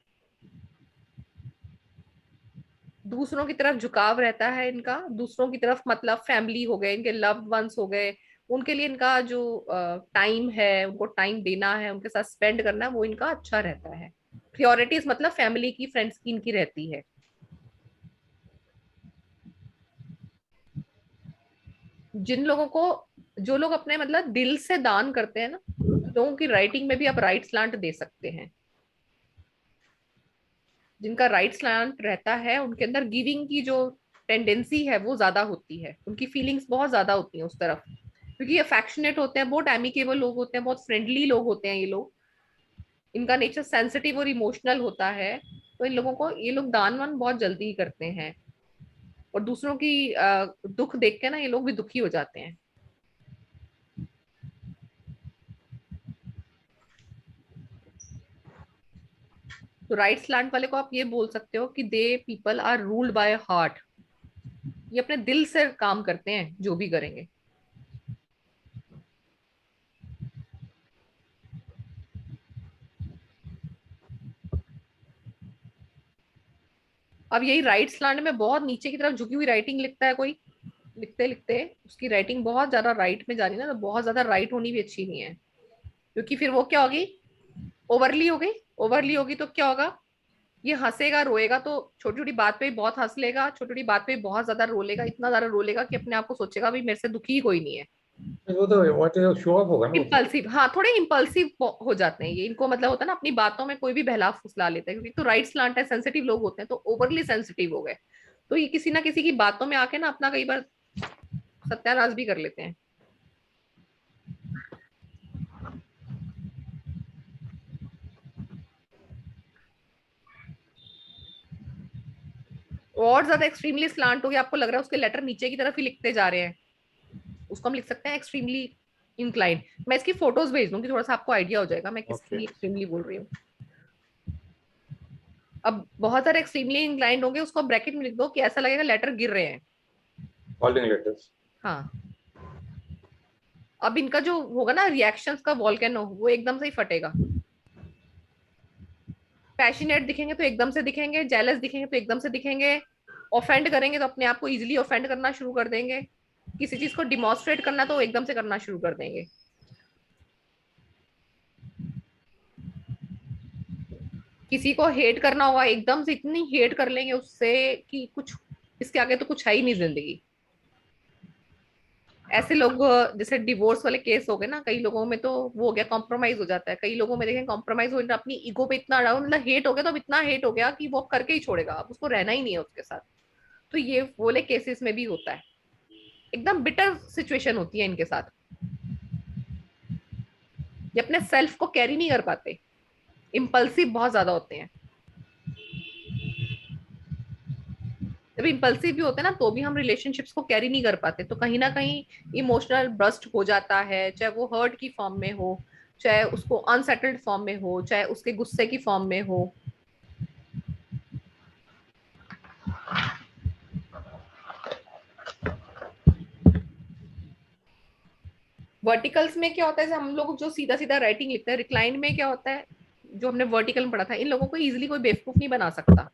दूसरों की तरफ झुकाव रहता है इनका, दूसरों की तरफ मतलब फैमिली हो गए, इनके लव्ड वंस हो गए, उनके लिए इनका जो टाइम है, उनको टाइम देना है, उनके साथ स्पेंड करना है, वो इनका अच्छा रहता है। प्रायोरिटीज मतलब फैमिली की, फ्रेंड्स की इनकी रहती है। जिन लोगों को, जो लोग अपने मतलब दिल से दान करते हैं ना, लोगों की राइटिंग में भी आप राइट स्लांट दे सकते हैं। जिनका राइट स्लांट रहता है उनके अंदर गिविंग की जो टेंडेंसी है वो ज्यादा होती है, उनकी फीलिंग्स बहुत ज्यादा होती हैं उस तरफ, क्योंकि अफेक्शनेट होते हैं, बहुत एमिकेबल लोग होते हैं, बहुत फ्रेंडली लोग होते हैं ये लोग, इनका नेचर सेंसिटिव और इमोशनल होता है, तो इन लोगों को, ये लोग दान वान बहुत जल्दी ही करते हैं, और दूसरों की दुख देख के ना ये लोग भी दुखी हो जाते हैं। तो राइट स्लैंट वाले को आप ये बोल सकते हो कि they people are ruled by heart, ये अपने दिल से काम करते हैं जो भी करेंगे। अब यही राइट स्लैंड में बहुत नीचे की तरफ झुकी हुई राइटिंग लिखता है कोई, लिखते लिखते उसकी राइटिंग बहुत ज्यादा राइट में जा रही है ना, तो बहुत ज्यादा राइट होनी भी अच्छी नहीं है, क्योंकि फिर वो क्या होगी, ओवरली हो गई। ओवरली होगी तो क्या होगा, ये हंसेगा रोएगा तो छोटी छोटी बात पे भी बहुत हंस लेगा, छोटी छोटी बात पे भी बहुत ज्यादा रो लेगा, इतना ज्यादा रो लेगा कि अपने आप को सोचेगा भाई मेरे से दुखी ही कोई नहीं है। वो तो व्हाट इज शो ऑफ होगा ना वो तो। इम्पल्सिव, हाँ थोड़े इम्पल्सिव हो जाते हैं ये, इनको मतलब होता है ना अपनी बातों में कोई भी बहला फुसला लेते हैं, क्योंकि तो राइट स्लांट है, सेंसिटिव लोग होते हैं, तो ओवरली सेंसिटिव हो गए, तो ये किसी ना किसी की बातों में आके ना अपना कई बार सत्यानाश भी कर लेते हैं। और ज्यादा एक्सट्रीमली स्लांट हो गया, आपको लग रहा है उसके लेटर नीचे की तरफ ही लिखते जा रहे हैं, उसको हम लिख सकते हैं एक्सट्रीमली इंक्लाइंड। मैं इसकी फोटोज भेज दूंगी, थोड़ा सा आपको आइडिया हो जाएगा मैं किसके लिए एक्सट्रीमली बोल रही हूँ। अब बहुत सारे एक्सट्रीमली इंक्लाइंड होंगे, उसको ब्रैकेट में लिख दो कि ऐसा लगेगा लेटर गिर रहे हैं। Falling letters. हाँ, अब इनका जो होगा ना रिएक्शंस का वॉल्केनो, वो एकदम से ही फटेगा। पैशनेट दिखेंगे तो एकदम से दिखेंगे, जेलस दिखेंगे तो एकदम से दिखेंगे, ऑफेंड करेंगे तो अपने आप को इजीली ऑफेंड करना शुरू कर देंगे, किसी चीज को डिमॉन्स्ट्रेट करना तो एकदम से करना शुरू कर देंगे। किसी को हेट करना होगा एकदम से इतनी हेट कर लेंगे उससे कि कुछ, इसके आगे तो कुछ है ही नहीं जिंदगी। ऐसे लोग, जैसे डिवोर्स वाले केस हो गए ना, कई लोगों में तो वो हो गया, कॉम्प्रोमाइज हो जाता है, कई लोगों में देखें कॉम्प्रोमाइज हो, अपनी ईगो पे इतना अड़ा, मतलब हेट हो गया तो अब इतना हेट हो गया कि वो करके ही छोड़ेगा, अब उसको रहना ही नहीं है उसके साथ। तो ये वाले केसेस में भी होता है, एकदम बिटर सिचुएशन होती है इनके साथ, ये अपने सेल्फ को कैरी नहीं कर पाते, इम्पल्सिव बहुत ज्यादा होते हैं। जब इम्पल्सिव भी होते हैं ना तो भी हम रिलेशनशिप्स को कैरी नहीं कर पाते, तो कहीं ना कहीं इमोशनल ब्रस्ट हो जाता है, चाहे वो हर्ट की फॉर्म में हो, चाहे उसको अनसेटल्ड फॉर्म में हो, चाहे उसके गुस्से की फॉर्म में हो। वर्टिकल्स में क्या होता है, हम लोग जो सीधा सीधा राइटिंग लिखते हैं, रिक्लाइन में क्या होता है, जो हमने वर्टिकल में पढ़ा था, इन लोगों को इजीली कोई बेवकूफ नहीं बना सकता,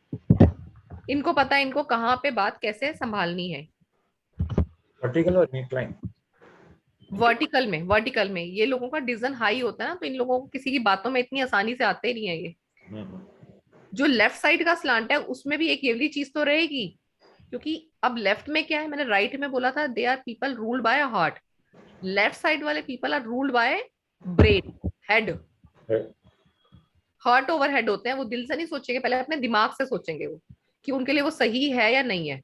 इनको पता है इनको कहाँ पे बात कैसे संभालनी है। वर्टिकल और इंक्लाइन। वर्टिकल में ये लोगों का डिसीजन हाई होता है ना, तो इन लोगों को किसी की बातों में इतनी आसानी से आते नहीं है ये। जो लेफ्ट साइड का स्लांट है उसमें भी एक ये वाली चीज तो रहेगी, क्योंकि अब लेफ्ट में क्या है, मैंने राइट में बोला था they are people ruled by heart, left side वाले people are ruled by brain, head. Heart over head होते हैं, वो दिल से नहीं सोचेंगे, पहले अपने दिमाग से सोचेंगे वो कि उनके लिए वो सही है या नहीं है।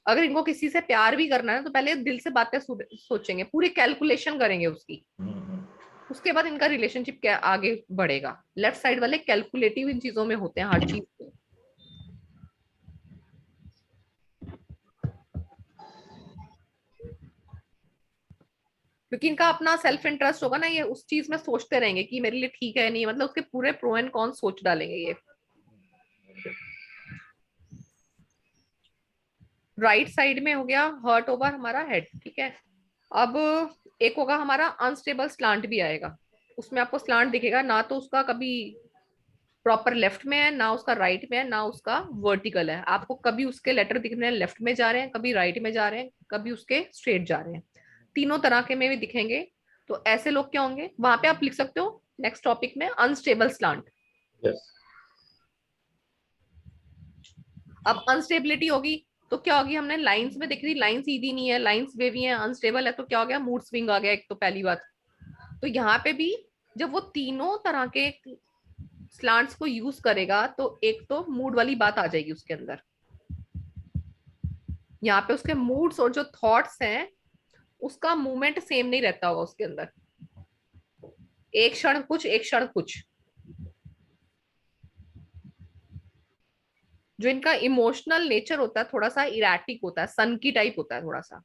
अगर इनको किसी से प्यार भी करना है तो पहले दिल से बातें सोचेंगे, पूरी कैलकुलेशन करेंगे उसकी, उसके बाद इनका रिलेशनशिप क्या आगे बढ़ेगा। लेफ्ट साइड वाले कैलकुलेटिव इन चीजों में होते हैं, हर चीज में। क्योंकि इनका अपना सेल्फ इंटरेस्ट होगा ना, ये उस चीज में सोचते रहेंगे कि मेरे लिए ठीक है नहीं, मतलब उसके पूरे प्रो एंड कॉन सोच डालेंगे ये। राइट साइड में हो गया हर्ट ओवर हमारा हेड, ठीक है। अब एक होगा हमारा अनस्टेबल स्लांट भी आएगा, उसमें आपको स्लांट दिखेगा ना, तो उसका कभी प्रॉपर लेफ्ट में है ना, उसका राइट में है ना, उसका वर्टिकल है। आपको कभी उसके लेटर दिख रहे हैं लेफ्ट में जा रहे हैं, कभी राइट में जा रहे हैं, कभी उसके स्ट्रेट जा रहे हैं, तीनों तरह के में भी दिखेंगे। तो ऐसे लोग क्या होंगे, वहां पे आप लिख सकते हो नेक्स्ट टॉपिक में अनस्टेबल स्लांट। अब अनस्टेबिलिटी होगी तो क्या होगी, हमने लाइंस में देख रही, लाइन सीधी नहीं है, लाइंस वेवी है, अनस्टेबल है, तो क्या हो गया, मूड स्विंग आ गया एक, तो पहली बात। तो यहाँ पे भी जब वो तीनों तरह के स्लांट्स को यूज करेगा तो एक तो मूड वाली बात आ जाएगी उसके अंदर, यहाँ पे उसके मूड्स और जो थॉट्स हैं उसका मूवमेंट सेम नहीं रहता होगा उसके अंदर, एक क्षण कुछ एक क्षण कुछ। जो इनका इमोशनल नेचर होता है थोड़ा सा इराटिक होता है, सन की टाइप होता है थोड़ा सा,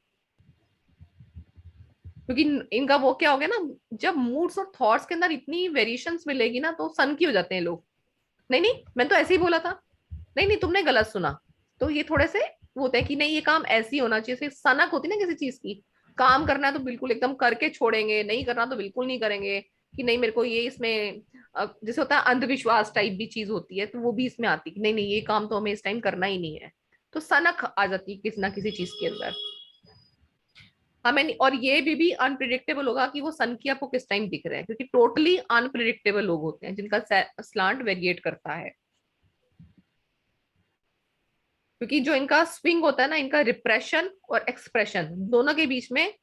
क्योंकि इनका वो क्या हो गया ना, जब मूड्स और थॉट्स के अंदर इतनी वेरिएशंस मिलेगी ना तो सन की हो जाते हैं लोग। नहीं नहीं, मैं तो ऐसे ही बोला था, नहीं नहीं तुमने गलत सुना। तो ये थोड़े से वो होता है कि नहीं ये काम ऐसे ही होना चाहिए, सिर्फ सनक होती है ना किसी चीज की, काम करना है तो बिल्कुल एकदम करके छोड़ेंगे, नहीं करना तो बिल्कुल नहीं करेंगे, कि नहीं मेरे को ये इसमें जैसे होता है अंधविश्वास टाइप भी चीज होती है, तो वो भी इसमें आती है कि नहीं नहीं ये काम तो हमें इस टाइम करना ही नहीं है। तो सनक आ जाती है किसी ना किसी चीज के अंदर हमें नहीं, और ये भी अनप्रिडिक्टेबल होगा कि वो सन की आपको किस टाइम दिख रहे हैं, क्योंकि टोटली अनप्रिडिक्टेबल लोग होते हैं जिनका स्लांट वेरिएट करता है। क्योंकि जो इनका स्विंग होता है ना, इनका रिप्रेशन और एक्सप्रेशन दोनों के बीच में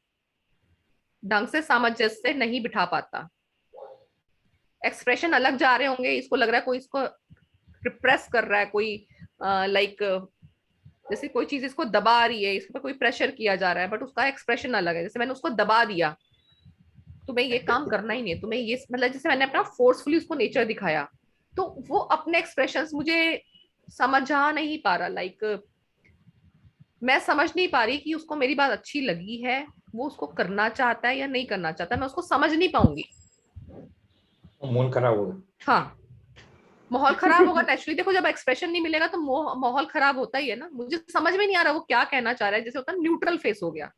ढंग से सामंजस्य नहीं बिठा पाता। एक्सप्रेशन अलग जा रहे होंगे, इसको लग रहा है कोई इसको रिप्रेस कर रहा है, कोई लाइक जैसे कोई चीज इसको दबा रही है, इस पर कोई प्रेशर किया जा रहा है, बट उसका एक्सप्रेशन अलग है। जैसे मैंने उसको दबा दिया, तुम्हें ये काम करना ही नहीं है, तुम्हें ये मतलब जैसे मैंने अपना फोर्सफुली उसको नेचर दिखाया, तो वो अपने एक्सप्रेशंस मुझे समझा नहीं पा रहा, लाइक मैं समझ नहीं पा रही कि उसको मेरी बात अच्छी लगी है, वो उसको करना चाहता है या नहीं करना चाहता, मैं उसको समझ नहीं पाऊंगी। मूड खराब होगा। हाँ, माहौल खराब होगा नेचुरली। देखो जब एक्सप्रेशन नहीं मिलेगा तो माहौल खराब होता ही है ना। मुझे समझ में नहीं आ रहा वो क्या कहना चाह रहा है, जैसे होता है न्यूट्रल फेस हो गया।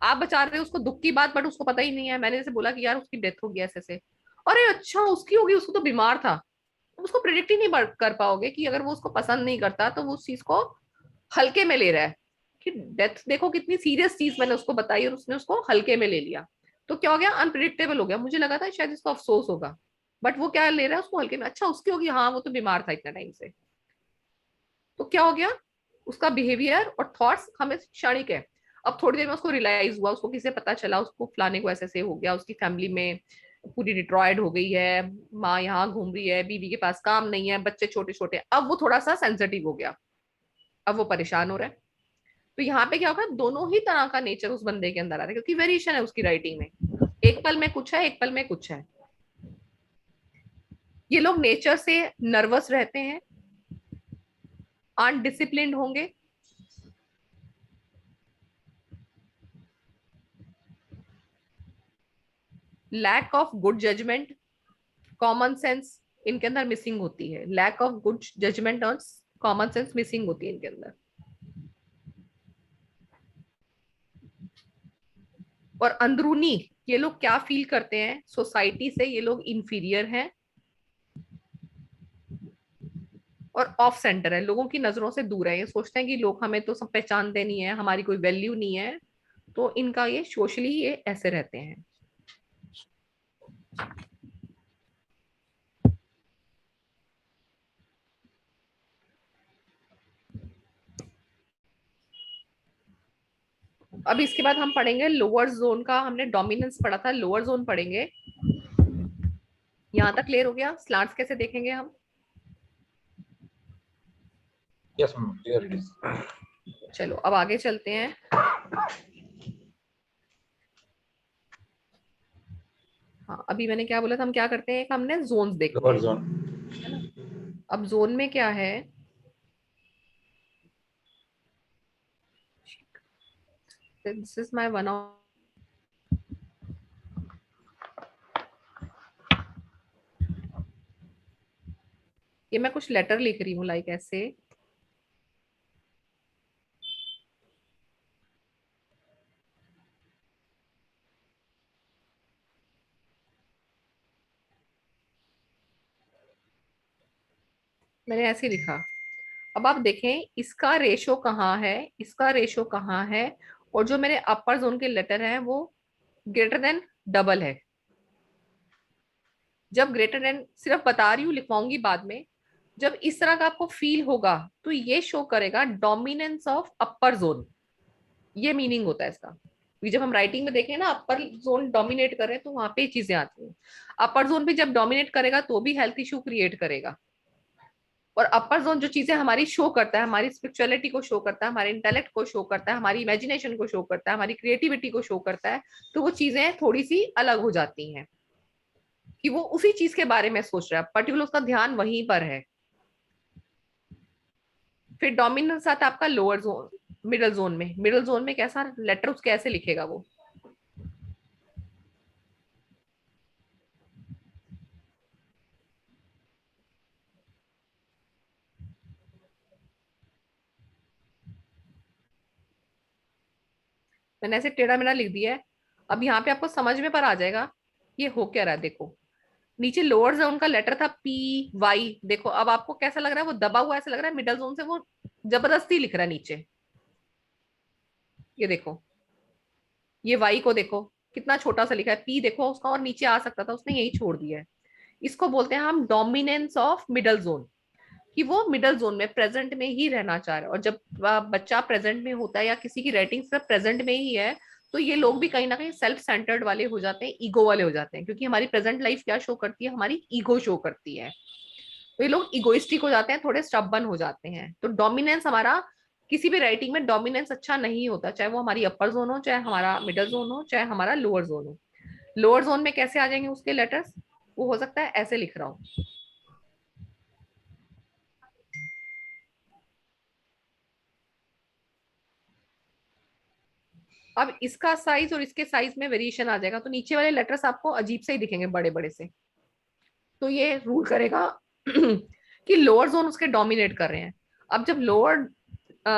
आप बचा रहे हो उसको दुख की बात, बट उसको पता ही नहीं है। मैंने जैसे बोला कि यार उसकी डेथ हो गई ऐसे से, अरे अच्छा उसकी होगी, उसको तो बीमार था। उसको प्रिडिक्ट ही नहीं कर पाओगे कि अगर वो उसको पसंद नहीं करता तो वो उस चीज को हल्के में ले रहा है, कि डेथ देखो कितनी सीरियस चीज मैंने उसको बताई और उसने उसको हल्के में ले लिया। तो क्या हो गया, अनप्रिडिक्टेबल हो गया। मुझे लगा था शायद इसको अफसोस होगा, बट वो क्या ले रहा है उसको हल्के में, अच्छा उसकी होगी, हाँ वो तो बीमार था इतना टाइम से। तो क्या हो गया, उसका बिहेवियर और थॉट्स हमें क्षणिक है। अब थोड़ी देर में उसको रियलाइज हुआ, उसको किसी से पता चला उसको फलाने को ऐसे हो गया, उसकी फैमिली में पूरी डिट्रॉयड हो गई है, माँ यहाँ घूम रही है, बीवी के पास काम नहीं है, बच्चे छोटे छोटे। अब वो थोड़ा सा सेंसिटिव हो गया, अब वो परेशान हो रहा है। तो यहाँ पे क्या होगा, दोनों ही तरह का नेचर उस बंदे के अंदर आ रहा है, क्योंकि वेरिएशन है उसकी राइटिंग में, एक पल में कुछ है, एक पल में कुछ है। ये लोग नेचर से नर्वस रहते हैं, अनडिसिप्लिन्ड होंगे, lack of good judgement, common sense इनके अंदर मिसिंग होती है। लैक ऑफ गुड जजमेंट और कॉमन सेंस मिसिंग होती है इनके अंदर। और अंदरूनी ये लोग क्या फील करते हैं, सोसाइटी से ये लोग इंफीरियर हैं और ऑफ सेंटर है, लोगों की नजरों से दूर है। ये सोचते हैं कि लोग हमें तो सब पहचानते नहीं है, हमारी कोई वैल्यू नहीं है। तो इनका ये सोशली ये ऐसे रहते हैं। अब इसके बाद हम पढ़ेंगे लोअर जोन का। हमने डोमिनेंस पढ़ा था, लोअर जोन पढ़ेंगे। यहां तक क्लियर हो गया? स्लाइड्स कैसे देखेंगे हम? Yes ma'am, clear it is. चलो अब आगे चलते हैं। हाँ, अभी मैंने क्या बोला था, हम क्या करते हैं, एक हमने जोन्स देखे लोअर हैं, जोन। है ना। अब जोन में क्या है, this is my one of, ये मैं कुछ लेटर लिख रही हूँ लाइक ऐसे। मैंने ऐसे लिखा। अब आप देखें इसका रेशो कहाँ है, इसका रेशो कहाँ है, और जो मेरे अपर जोन के लेटर हैं वो ग्रेटर देन डबल है। जब ग्रेटर देन, सिर्फ बता रही हूँ, लिखवाऊंगी बाद में। जब इस तरह का आपको फील होगा तो ये शो करेगा डोमिनेंस ऑफ अपर जोन, ये मीनिंग होता है इसका। जब हम राइटिंग में देखें ना अपर जोन डोमिनेट कर रहे हैं तो वहां पे ये चीजें आती हैं। अपर जोन भी जब डोमिनेट करेगा तो भी हेल्थ इशू क्रिएट करेगा। और अपर जोन जो चीजें हमारी शो करता है, हमारी स्पिरिचुअलिटी को शो करता है, हमारे इंटेलेक्ट को शो करता है, हमारी इमेजिनेशन को शो करता है, हमारी क्रिएटिविटी को शो करता है, तो वो चीजें थोड़ी सी अलग हो जाती हैं कि वो उसी चीज के बारे में सोच रहा है, पर्टिकुलर उसका ध्यान वहीं पर है। फिर डोमिनेंस आता है आपका लोअर जोन, मिडल जोन में। मिडल जोन में कैसा लेटर उसके ऐसे लिखेगा वो, मैंने ऐसे टेढ़ा मेढ़ा लिख दिया है। अब यहाँ पे आपको समझ में पर आ जाएगा ये हो क्या रहा है। देखो नीचे लोअर जोन का लेटर था पी वाई, देखो अब आपको कैसा लग रहा है, वो दबा हुआ ऐसा लग रहा है। मिडल जोन से वो जबरदस्ती लिख रहा है नीचे, ये देखो, ये वाई को देखो कितना छोटा सा लिखा है, पी देखो उसका और नीचे आ सकता था, उसने यही छोड़ दिया है। इसको बोलते हैं हम डोमिनेंस ऑफ मिडल जोन, कि वो मिडल जोन में प्रेजेंट में ही रहना चाह रहा है। और जब बच्चा प्रेजेंट में होता है या किसी की राइटिंग सिर्फ प्रेजेंट में ही है, तो ये लोग भी कहीं ना कहीं सेल्फ सेंटर्ड वाले हो जाते हैं, ईगो वाले हो जाते हैं, क्योंकि हमारी प्रेजेंट लाइफ क्या शो करती है, हमारी ईगो शो करती है। तो ये लोग इगोइस्टिक हो जाते हैं, थोड़े स्टबन हो जाते हैं। तो डोमिनेंस हमारा किसी भी राइटिंग में डोमिनेंस अच्छा नहीं होता, चाहे वो हमारी अपर जोन हो, चाहे हमारा मिडल जोन हो, चाहे हमारा लोअर जोन हो। लोअर जोन में कैसे आ जाएंगे उसके लेटर्स, वो हो सकता है ऐसे लिख रहा हूं। अब इसका साइज और इसके साइज में वेरिएशन आ जाएगा, तो नीचे वाले लेटर्स आपको अजीब से ही दिखेंगे, बड़े बड़े से। तो ये रूल करेगा कि लोअर जोन उसके डोमिनेट कर रहे हैं। अब जब लोअर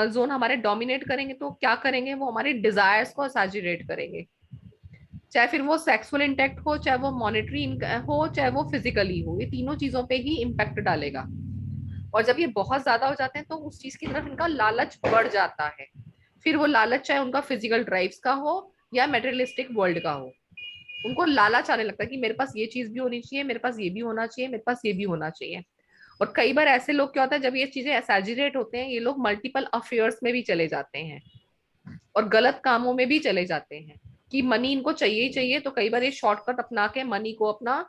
जोन हमारे डोमिनेट करेंगे तो क्या करेंगे, वो हमारे डिजायर्स को सैचुरेट करेंगे, चाहे फिर वो सेक्सुअल इंटेक्ट हो, चाहे वो मॉनेटरी हो, चाहे वो फिजिकली हो, ये तीनों चीजों पे ही इम्पैक्ट डालेगा। और जब ये बहुत ज्यादा हो जाते हैं तो उस चीज की तरफ इनका लालच बढ़ जाता है। फिर वो लालच चाहे उनका फिजिकल ड्राइव्स का हो या मेटेरियलिस्टिक वर्ल्ड का हो, उनको लालच आने लगता है कि मेरे पास ये चीज भी होनी चाहिए, मेरे पास ये भी होना चाहिए, मेरे पास ये भी होना चाहिए। और कई बार ऐसे लोग क्या होता है, जब ये चीजें एग्जैजरेट होते हैं, ये लोग मल्टीपल अफेयर्स में भी चले जाते हैं और गलत कामों में भी चले जाते हैं कि मनी इनको चाहिए ही चाहिए। तो कई बार ये शॉर्टकट अपना के मनी को अपना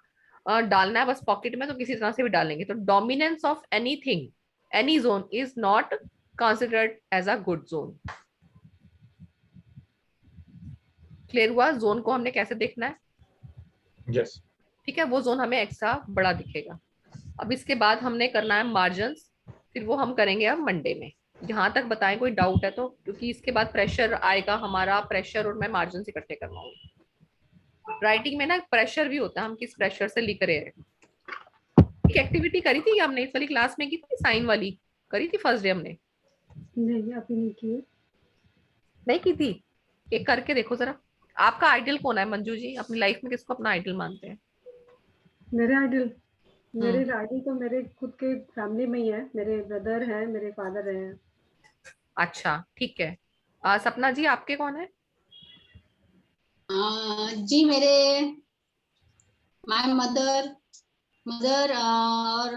डालना है बस पॉकेट में, तो किसी तरह से भी डालेंगे। तो dominance of anything, any zone is not considered as a good zone. Clear हुआ जोन को हमने कैसे देखना है? यस। ठीक है, वो जोन हमें एक्स्ट्रा बड़ा दिखेगा। अब इसके बाद हमने करना है मार्जिन्स, फिर वो हम करेंगे अब मंडे में। यहाँ तक बताएं कोई डाउट है तो, क्योंकि इसके बाद प्रेशर आएगा हमारा, प्रेशर और मैं मार्जिन इकट्ठे करवाऊंगी। राइटिंग में ना प्रेशर भी होता है, हम किस प्रेशर से लिख रहे हैं। एक एक्टिविटी करी थी हमने इस वाली क्लास में, की थी साइन वाली, करी थी फर्स्ट डे हमने? नहीं अभी नहीं किए। नहीं की थी? एक करके देखो जरा। आपका आइडियल कौन है मंजू जी, अपनी लाइफ में किसको अपना आइडियल मानते हैं? मेरे आइडल, मेरे आइडल तो मेरे खुद के फैमिली में ही है, मेरे ब्रदर है, मेरे फादर है। अच्छा ठीक है। सपना जी आपके कौन है? जी मेरे माय मदर, मदर और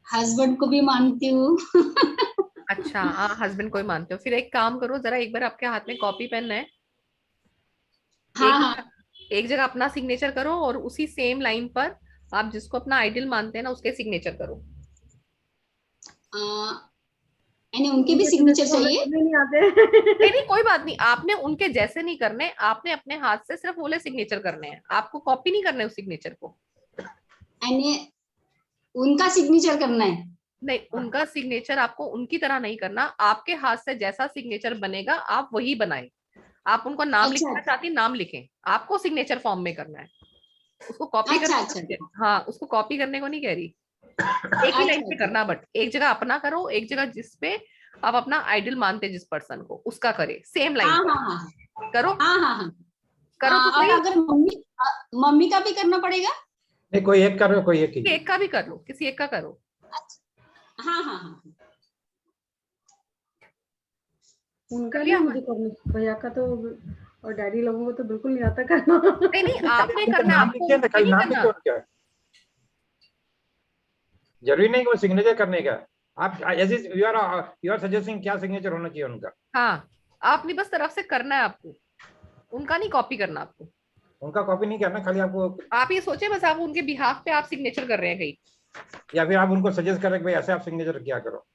हस्बैंड को भी मानती हूँ। अच्छा, हाँ हस्बैंड को ही मानते हो। फिर एक काम करो जरा, एक बार आपके हाथ में कॉपी पेन है, हाँ एक हाँ। एक जगह अपना सिग्नेचर करो और उसी सेम लाइन पर आप जिसको अपना आइडियल मानते हैं ना उसके सिग्नेचर करो। यानी उनके भी उनके सिग्नेचर तो हमें चाहिए? करने नहीं आते। नहीं नहीं कोई बात नहीं, आपने उनके जैसे नहीं करने, आपने अपने हाथ से सिर्फ बोले सिग्नेचर करने हैं, आपको कॉपी नहीं करने उस सिग्नेचर को। यानी उनका सिग्नेचर करना है? नहीं, उनका सिग्नेचर आपको उनकी तरह नहीं करना, आपके हाथ से जैसा सिग्नेचर बनेगा आप वही बनाए। आप उनको नाम अच्छा लिखना चाहती नाम लिखें, आपको सिग्नेचर फॉर्म में करना है, उसको कॉपी अच्छा करने को अच्छा नहीं कह रही। हाँ उसको कॉपी करने को नहीं कह रही, एक ही लाइन अच्छा पे अच्छा। करना, बट एक जगह अपना करो, एक जगह जिसपे आप अपना आइडल मानते जिस पर्सन को उसका करे, सेम लाइन हाँ पर। हाँ हाँ करो, हाँ हाँ हाँ। करो तो और सही। अगर मम्मी, मम्मी का भी करना पड़ेगा? नहीं, कोई एक करो, कोई एक कीजिए। एक का भी कर लो, किसी एक का करो। अच्छा, हाँ हाँ हाँ। उनका कर नहीं लिया मुझे करना, भैया का तो और डैडी लोगों को तो बिल्कुल नहीं आता करना। नहीं नहीं आपने उनका करना है, नाम आपको लिखिए ना, उनके खाली नहीं नाम करना। लिखिए उनका। जरूरी नहीं कि वो सिग्नेचर करने का। आप ऐसे यू आर सजेस्टिंग क्या सिग्नेचर होना चाहिए उनका? हाँ, आपने बस तरफ से करना है आपको, उनका नहीं कॉपी करना आपको। उनका कॉपी नहीं करना, खाली आपको। आप ये सोचे बस आप उनके बिहाफ पे आप सिग्नेचर कर रहे हैं कहीं। या फिर आप उनको सजेस्ट करें कि भाई ऐसे आप सिग्नेचर किया करो।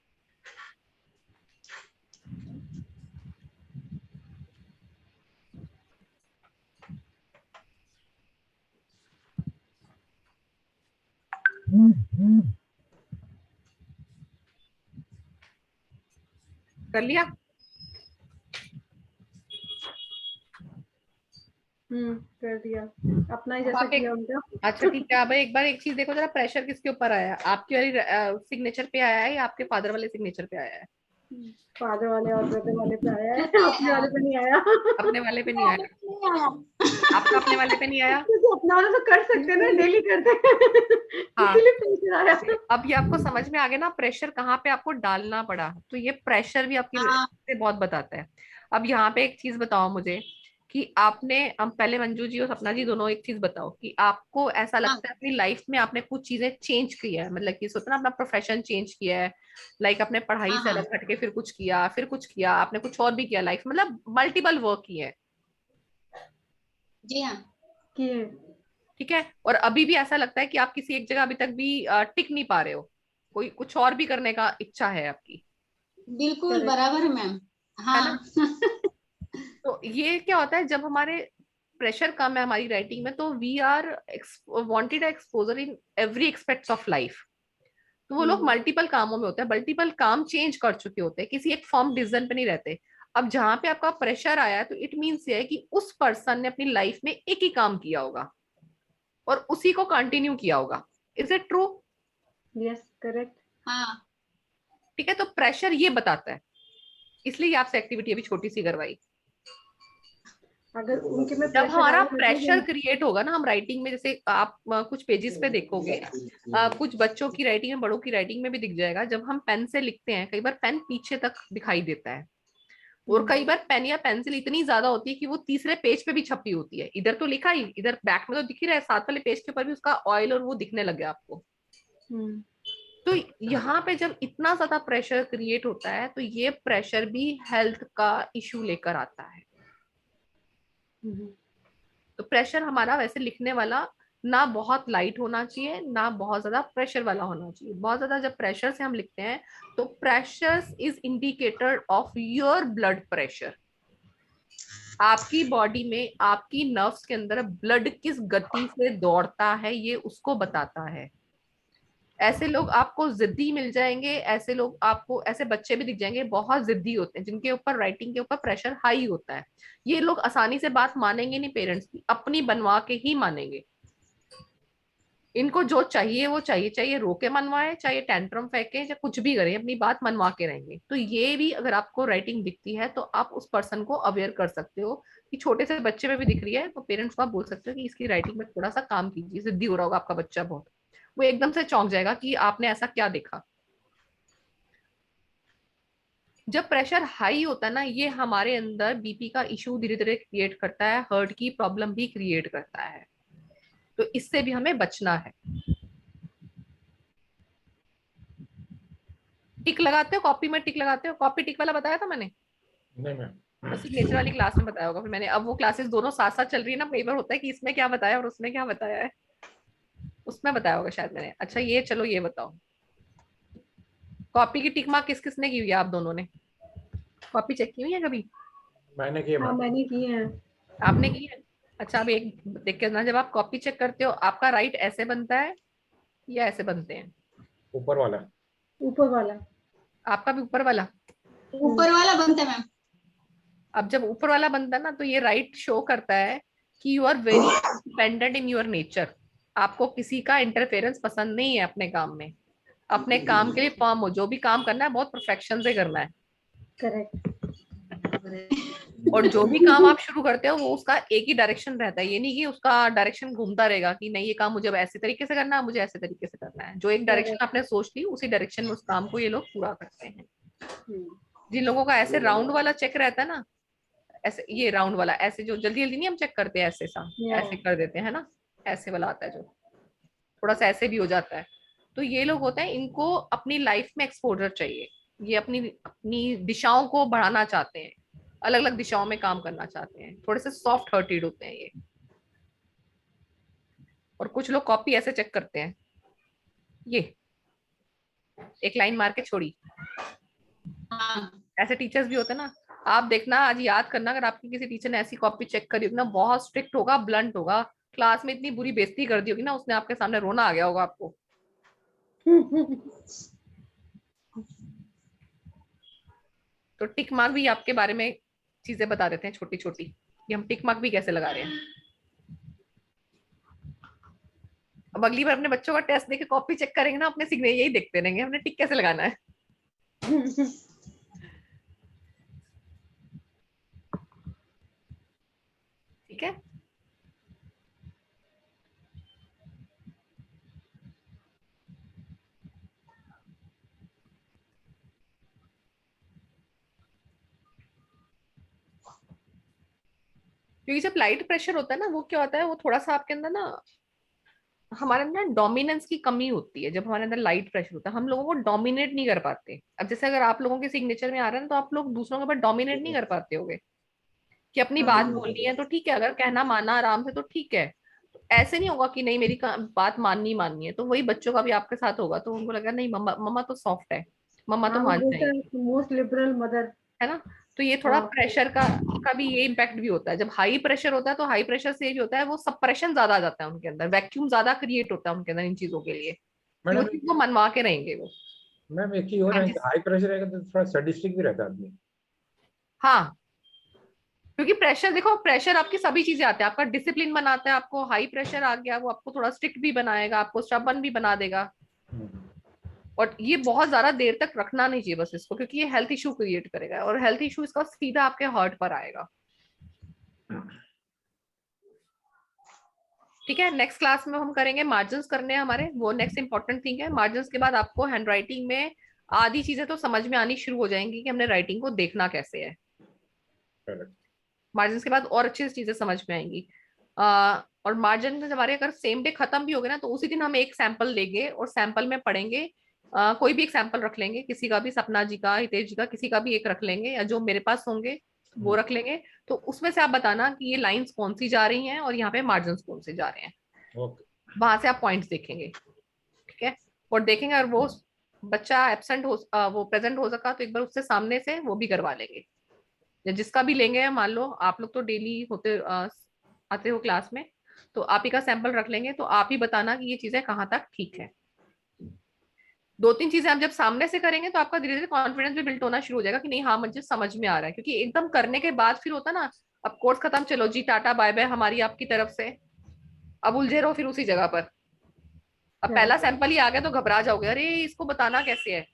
कर लिया? कर दिया, अपना ही अब जैसा आप एक, किया उनका। अच्छा ठीक है, अब एक बार एक चीज देखो जरा, प्रेशर किसके ऊपर आया है? आपकी वाली सिग्नेचर पे आया है या आपके फादर वाले सिग्नेचर पे आया है? फादर वाले और ब्रदर वाले पे आया है, नहीं अपने वाले पे नहीं आया। अपने वाले पे नहीं आया? आया। आपका अपने वाले पे नहीं आया? क्योंकि अपना वाला तो कर सकते हैं ना, डेली करते हैं। हाँ, इसीलिए प्रेशर आया। अब ये आपको समझ में आ गया ना प्रेशर कहाँ पे आपको डालना पड़ा? तो ये प्रेशर भी आपकी हाँ से बहुत बताता है। अब यहाँ पे एक चीज बताओ मुझे कि आपने, हम पहले मंजू जी और सपना जी दोनों एक चीज बताओ कि आपको ऐसा हाँ लगता है अपनी लाइफ में आपने कुछ चीजें चेंज किया है, मतलब कि सोचो ना अपना प्रोफेशन चेंज किया है, लाइक अपने पढ़ाई हाँ से हाँ अलग हटके फिर कुछ किया आपने, कुछ और भी किया लाइफ, मतलब मल्टीपल वर्क किए है, जी हाँ किए। ठीक है? और अभी भी ऐसा लगता है कि आप किसी एक जगह अभी तक भी टिक नहीं पा रहे हो, कोई कुछ और भी करने का इच्छा है आपकी, बिल्कुल करेक्ट। बराबर मैम। है हाँ ना? तो ये क्या होता है जब हमारे प्रेशर कम है हमारी राइटिंग में, तो we are wanted exposure in every expects of life. तो वो लोग मल्टीपल कामों में होते हैं, मल्टीपल काम चेंज कर चुके होते हैं, किसी एक फॉर्म डिसीजन पे नहीं रहते। अब जहां पे आपका प्रेशर आया है तो इट मीन्स ये है कि उस पर्सन ने अपनी लाइफ में एक ही काम किया होगा और उसी को कंटिन्यू किया होगा। Is it true? Yes, correct. हाँ ठीक है, तो प्रेशर ये बताता है, इसलिए आपसे एक्टिविटी अभी छोटी सी करवाई। अगर उनके में जब प्रेशर हमारा आया प्रेशर लगेगा। क्रिएट होगा ना हम राइटिंग में, जैसे आप कुछ पेजेस पे देखोगे, कुछ बच्चों की राइटिंग में, बड़ों की राइटिंग में भी दिख जाएगा, जब हम पेन से लिखते हैं कई बार पेन पीछे तक दिखाई देता है, और कई बार पेन या पेंसिल इतनी ज्यादा होती है कि वो तीसरे पेज पे भी छपी होती है, इधर तो लिखा ही, इधर बैक में तो दिख ही रहा है, साथ वाले पेज के ऊपर भी उसका ऑयल और वो दिखने लग गया आपको। तो यहाँ पे जब इतना ज्यादा प्रेशर क्रिएट होता है तो ये प्रेशर भी हेल्थ का इशू लेकर आता है। तो प्रेशर हमारा वैसे लिखने वाला ना बहुत लाइट होना चाहिए, ना बहुत ज्यादा प्रेशर वाला होना चाहिए। बहुत ज्यादा जब प्रेशर से हम लिखते हैं तो pressure is indicator of your blood pressure. आपकी बॉडी में, आपकी नर्व्स के अंदर ब्लड किस गति से दौड़ता है ये उसको बताता है। ऐसे लोग आपको जिद्दी मिल जाएंगे, ऐसे लोग आपको, ऐसे बच्चे भी दिख जाएंगे बहुत जिद्दी होते हैं, जिनके ऊपर राइटिंग के ऊपर प्रेशर हाई होता है। ये लोग आसानी से बात मानेंगे नहीं पेरेंट्स की, अपनी बनवा के ही मानेंगे। इनको जो चाहिए वो चाहिए, चाहिए रो के मनवाए, चाहे टेंट्रम फेंके, या कुछ भी करें, अपनी बात मनवा के रहेंगे। तो ये भी अगर आपको राइटिंग दिखती है तो आप उस पर्सन को अवेयर कर सकते हो कि छोटे से बच्चे में भी दिख रही है, तो पेरेंट्स को आप बोल सकते हो कि इसकी राइटिंग में थोड़ा सा काम कीजिए, जिद्दी हो रहा होगा आपका बच्चा बहुत, वो एकदम से चौंक जाएगा कि आपने ऐसा क्या देखा। जब प्रेशर हाई होता है ना, ये हमारे अंदर बीपी का इशू धीरे धीरे क्रिएट करता है, हार्ट की प्रॉब्लम भी क्रिएट करता है, तो इससे भी हमें बचना है। टिक लगाते हो कॉपी में? टिक लगाते हो? कॉपी टिक वाला बताया था मैंने, नहीं मैम। और सिग्नेचर वाली क्लास में बताया होगा फिर मैंने। अब वो क्लासेस दोनों साथ साथ चल रही है ना, कई बार होता है कि इसमें क्या बताया और उसमें क्या बताया है, उसमें बताया होगा शायद मैंने। अच्छा ये चलो ये बताओ, कॉपी की टिक मार्क किस किसने की हुई है? आप दोनों ने कॉपी चेक की हुई है कभी? मैंने किया हाँ, मैम। मैंने किए हैं। आपने की है? अच्छा अब एक देख के ना, जब आप कॉपी चेक करते हो आपका राइट ऐसे बनता है या ऐसे बनते हैं? ऊपर वाला। ऊपर वाला। आपका भी ऊपर वाला? ऊपर वाला बनता है मैम। अब जब ऊपर वाला बनता है ना तो ये राइट शो करता है कि you are very independent in your nature. आपको किसी का इंटरफेरेंस पसंद नहीं है अपने काम में, अपने काम के लिए फर्म हो, जो भी काम करना है बहुत परफेक्शन से करना है, करेक्ट। और जो भी काम आप शुरू करते हो वो उसका एक ही डायरेक्शन रहता है, ये नहीं कि उसका डायरेक्शन घूमता रहेगा कि नहीं ये काम मुझे अब ऐसे तरीके से करना है, मुझे ऐसे तरीके से करना है। जो एक डायरेक्शन आपने सोच ली उसी डायरेक्शन में उस काम को ये लोग पूरा करते हैं। जिन लोगों का ऐसे राउंड वाला चेक रहता है ना, ऐसे ये राउंड वाला, ऐसे जो जल्दी जल्दी नहीं हम चेक करते हैं, ऐसे सा ऐसे कर देते हैं ना, ऐसे वाला आता है जो थोड़ा सा ऐसे भी हो जाता है, तो ये लोग होते हैं, इनको अपनी लाइफ में एक्सपोजर चाहिए, ये अपनी अपनी दिशाओं को बढ़ाना चाहते हैं, अलग अलग दिशाओं में काम करना चाहते हैं, थोड़े से सॉफ्ट हार्टेड होते हैं ये। और कुछ लोग कॉपी ऐसे चेक करते हैं, ये एक लाइन मार के छोड़ी, हाँ ऐसे टीचर्स भी होते हैं ना। आप देखना आज याद करना, अगर आपकी किसी टीचर ने ऐसी कॉपी चेक करी होगी ना, बहुत स्ट्रिक्ट होगा, ब्लंट होगा, क्लास में इतनी बुरी बेइज्जती कर दी होगी ना उसने, आपके सामने रोना आ गया होगा आपको। तो टिक मार्क भी आपके बारे में चीजें बता देते हैं छोटी छोटी, कि हम टिक मार्क भी कैसे लगा रहे हैं। अब अगली बार अपने बच्चों का टेस्ट देके कॉपी चेक करेंगे ना, अपने सिग्नेचर यही देखते रहेंगे हमने टिक कैसे लगाना है। ठीक है। क्योंकि जब लाइट प्रेशर होता है ना, वो क्या होता है, वो थोड़ा सा आपके अंदर ना, हमारे अंदर डोमिनेंस की कमी होती है। जब हमारे अंदर लाइट प्रेशर होता है, हम लोगों को डोमिनेट नहीं कर पाते। अब जैसे अगर आप लोगों के सिग्नेचर में आ रहा है ना, तो आप लोग दूसरों के ऊपर डोमिनेट नहीं कर पाते होगे कि अपनी बात हाँ बोलनी है तो ठीक है, अगर कहना माना आराम से तो ठीक है। तो ऐसे नहीं होगा कि नहीं मेरी बात माननी है। तो वही बच्चों का भी आपके साथ होगा, तो उनको लगा नहीं मम्मा मम्मा तो सॉफ्ट है, मम्मा तो हाँ, वो मान बोलता जाएंगी, है मोस्ट लिबरल मदर। है ना। तो ये थोड़ा हाँ प्रेशर का भी ये इम्पैक्ट भी होता है। जब हाई प्रेशर होता है तो हाई प्रेशर से ये भी होता है, वो सप्रेशन ज्यादा आ जाता है उनके अंदर, वैक्यूम ज्यादा क्रिएट होता है उनके अंदर इन चीजों के लिए, कि वो मैडम, चीज को मनवा के रहेंगे वो। मैम एक चीज हो हाँ रहा है जी। कि हाई प्रेशर रहेगा तो थोड़ा सैडिस्टिक भी रहता है आदमी। हाँ, क्योंकि प्रेशर देखो, प्रेशर आपकी सभी चीजें आते हैं, आपका डिसिप्लिन बनाता है, आपको हाई प्रेशर आ गया वो आपको थोड़ा स्ट्रिक्ट भी बनाएगा, आपको स्टबर्न भी बना देगा। और ये बहुत ज्यादा देर तक रखना नहीं चाहिए बस इसको, क्योंकि ये हेल्थ इशू क्रिएट करेगा, और हेल्थ इशू इसका सीधा आपके हार्ट पर आएगा। ठीक है। नेक्स्ट क्लास में हम करेंगे मार्जिन्स करने हैं हमारे, वो नेक्स्ट इंपॉर्टेंट थिंग है। मार्जिन्स के बाद आपको हैंडराइटिंग में आधी चीजें तो समझ में आनी शुरू हो जाएंगी कि हमने राइटिंग को देखना कैसे है। करेक्ट। मार्जिन के बाद और अच्छी चीजें समझ में आएंगी। और मार्जिन हमारे अगर सेम डे खत्म भी हो गए ना, तो उसी दिन हम एक सैंपल लेंगे और सैंपल में पढ़ेंगे। कोई भी एक सैंपल रख लेंगे, किसी का भी, सपना जी का, हितेश जी का, किसी का भी एक रख लेंगे, या जो मेरे पास होंगे वो रख लेंगे। तो उसमें से आप बताना कि ये लाइंस कौन सी जा रही हैं और यहाँ पे मार्जिन कौन से जा रहे हैं। ओके। वहां से आप पॉइंट्स देखेंगे। ठीक है। और देखेंगे अगर वो बच्चा एब्सेंट हो, वो प्रेजेंट हो सका, तो एक बार उससे सामने से वो भी करवा लेंगे, या जिसका भी लेंगे। मान लो आप लोग तो डेली होते आते हो क्लास में, तो आप ही का सैंपल रख लेंगे, तो आप ही बताना कि ये चीजें कहाँ तक ठीक है। दो तीन चीजें आप जब सामने से करेंगे तो आपका धीरे धीरे कॉन्फिडेंस भी बिल्ड होना शुरू हो जाएगा कि नहीं हाँ मुझे समझ में आ रहा है। क्योंकि एकदम करने के बाद फिर होता ना, अब कोर्स खत्म, चलो जी टाटा बाय बाय हमारी आपकी तरफ से, अब उलझे रहो फिर उसी जगह पर। अब पहला करेक्ट। सैंपल ही आ गया तो घबरा जाओगे, अरे इसको बताना कैसे है।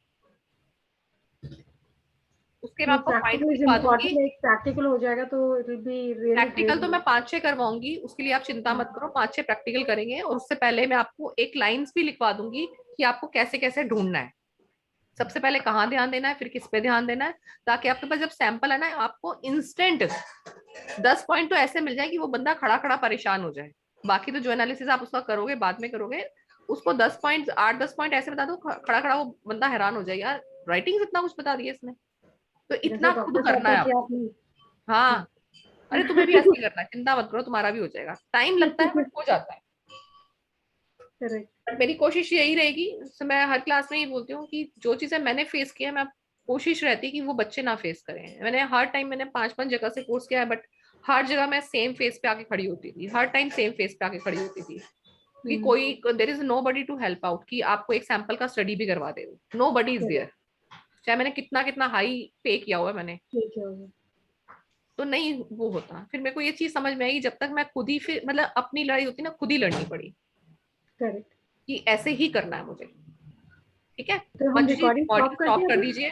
उसके मैं नहीं, आपको पॉइंट प्रैक्टिकल इज लिखवा दूंगी। इम्पोर्टेंट। एक प्रैक्टिकल हो जाएगा तो it will be really practical great. तो मैं 5-6 करवाऊंगी, उसके लिए आप चिंता मत करो, 5-6 प्रैक्टिकल करेंगे। और उससे पहले मैं आपको एक लाइंस भी लिखवा दूंगी कि आपको कैसे कैसे ढूंढना है, सबसे पहले कहाँ ध्यान देना है, फिर किस पे ध्यान देना है, ताकि आपके पास जब सैंपल है ना, आपको इंस्टेंट 10 पॉइंट तो ऐसे मिल जाए कि वो बंदा खड़ा खड़ा परेशान हो जाए। बाकी तो जो एनालिसिस आप उसका करोगे बाद में करोगे, उसको 10 पॉइंट, 8-10 पॉइंट ऐसे बता दो, खड़ा खड़ा वो बंदा हैरान हो जाए, यार राइटिंग इतना कुछ बता दिया इसने। तो जैसे इतना खुद डॉक्टर साहब करना का है किया आपको। आपने। हाँ, अरे तुम्हें भी ऐसे ही करना है, चिंता मत करो, तुम्हारा भी हो जाएगा। टाइम लगता है बट हो जाता है। करेक्ट। बट मेरी कोशिश यही रहेगी, मैं हर क्लास में ये बोलती हूँ कि जो चीजें मैंने फेस किया, मैं कोशिश रहती कि वो बच्चे ना फेस करें। मैंने हर टाइम, मैंने 5-5 जगह से कोर्स किया है, बट हर जगह मैं सेम फेस पे आके खड़ी होती थी, हर टाइम सेम फेस पे आके खड़ी होती थी। कि कोई, there is nobody to help out, कि आपको एक सैंपल का स्टडी भी करवा दे, नो बडी इज देयर। चाहे मैंने कितना कितना हाई पे किया हुआ है मैंने, ठीक है, होगा। तो नहीं वो होता। फिर मेरे को ये चीज समझ में आई, जब तक मैं खुद ही, फिर मतलब अपनी लड़ाई होती ना, खुद ही लड़नी पड़ी करेक्ट। कि ऐसे ही करना है मुझे। ठीक है। तो हम Manju ji recording recording stop करते स्टॉप हैं कर अभी। दीजिए।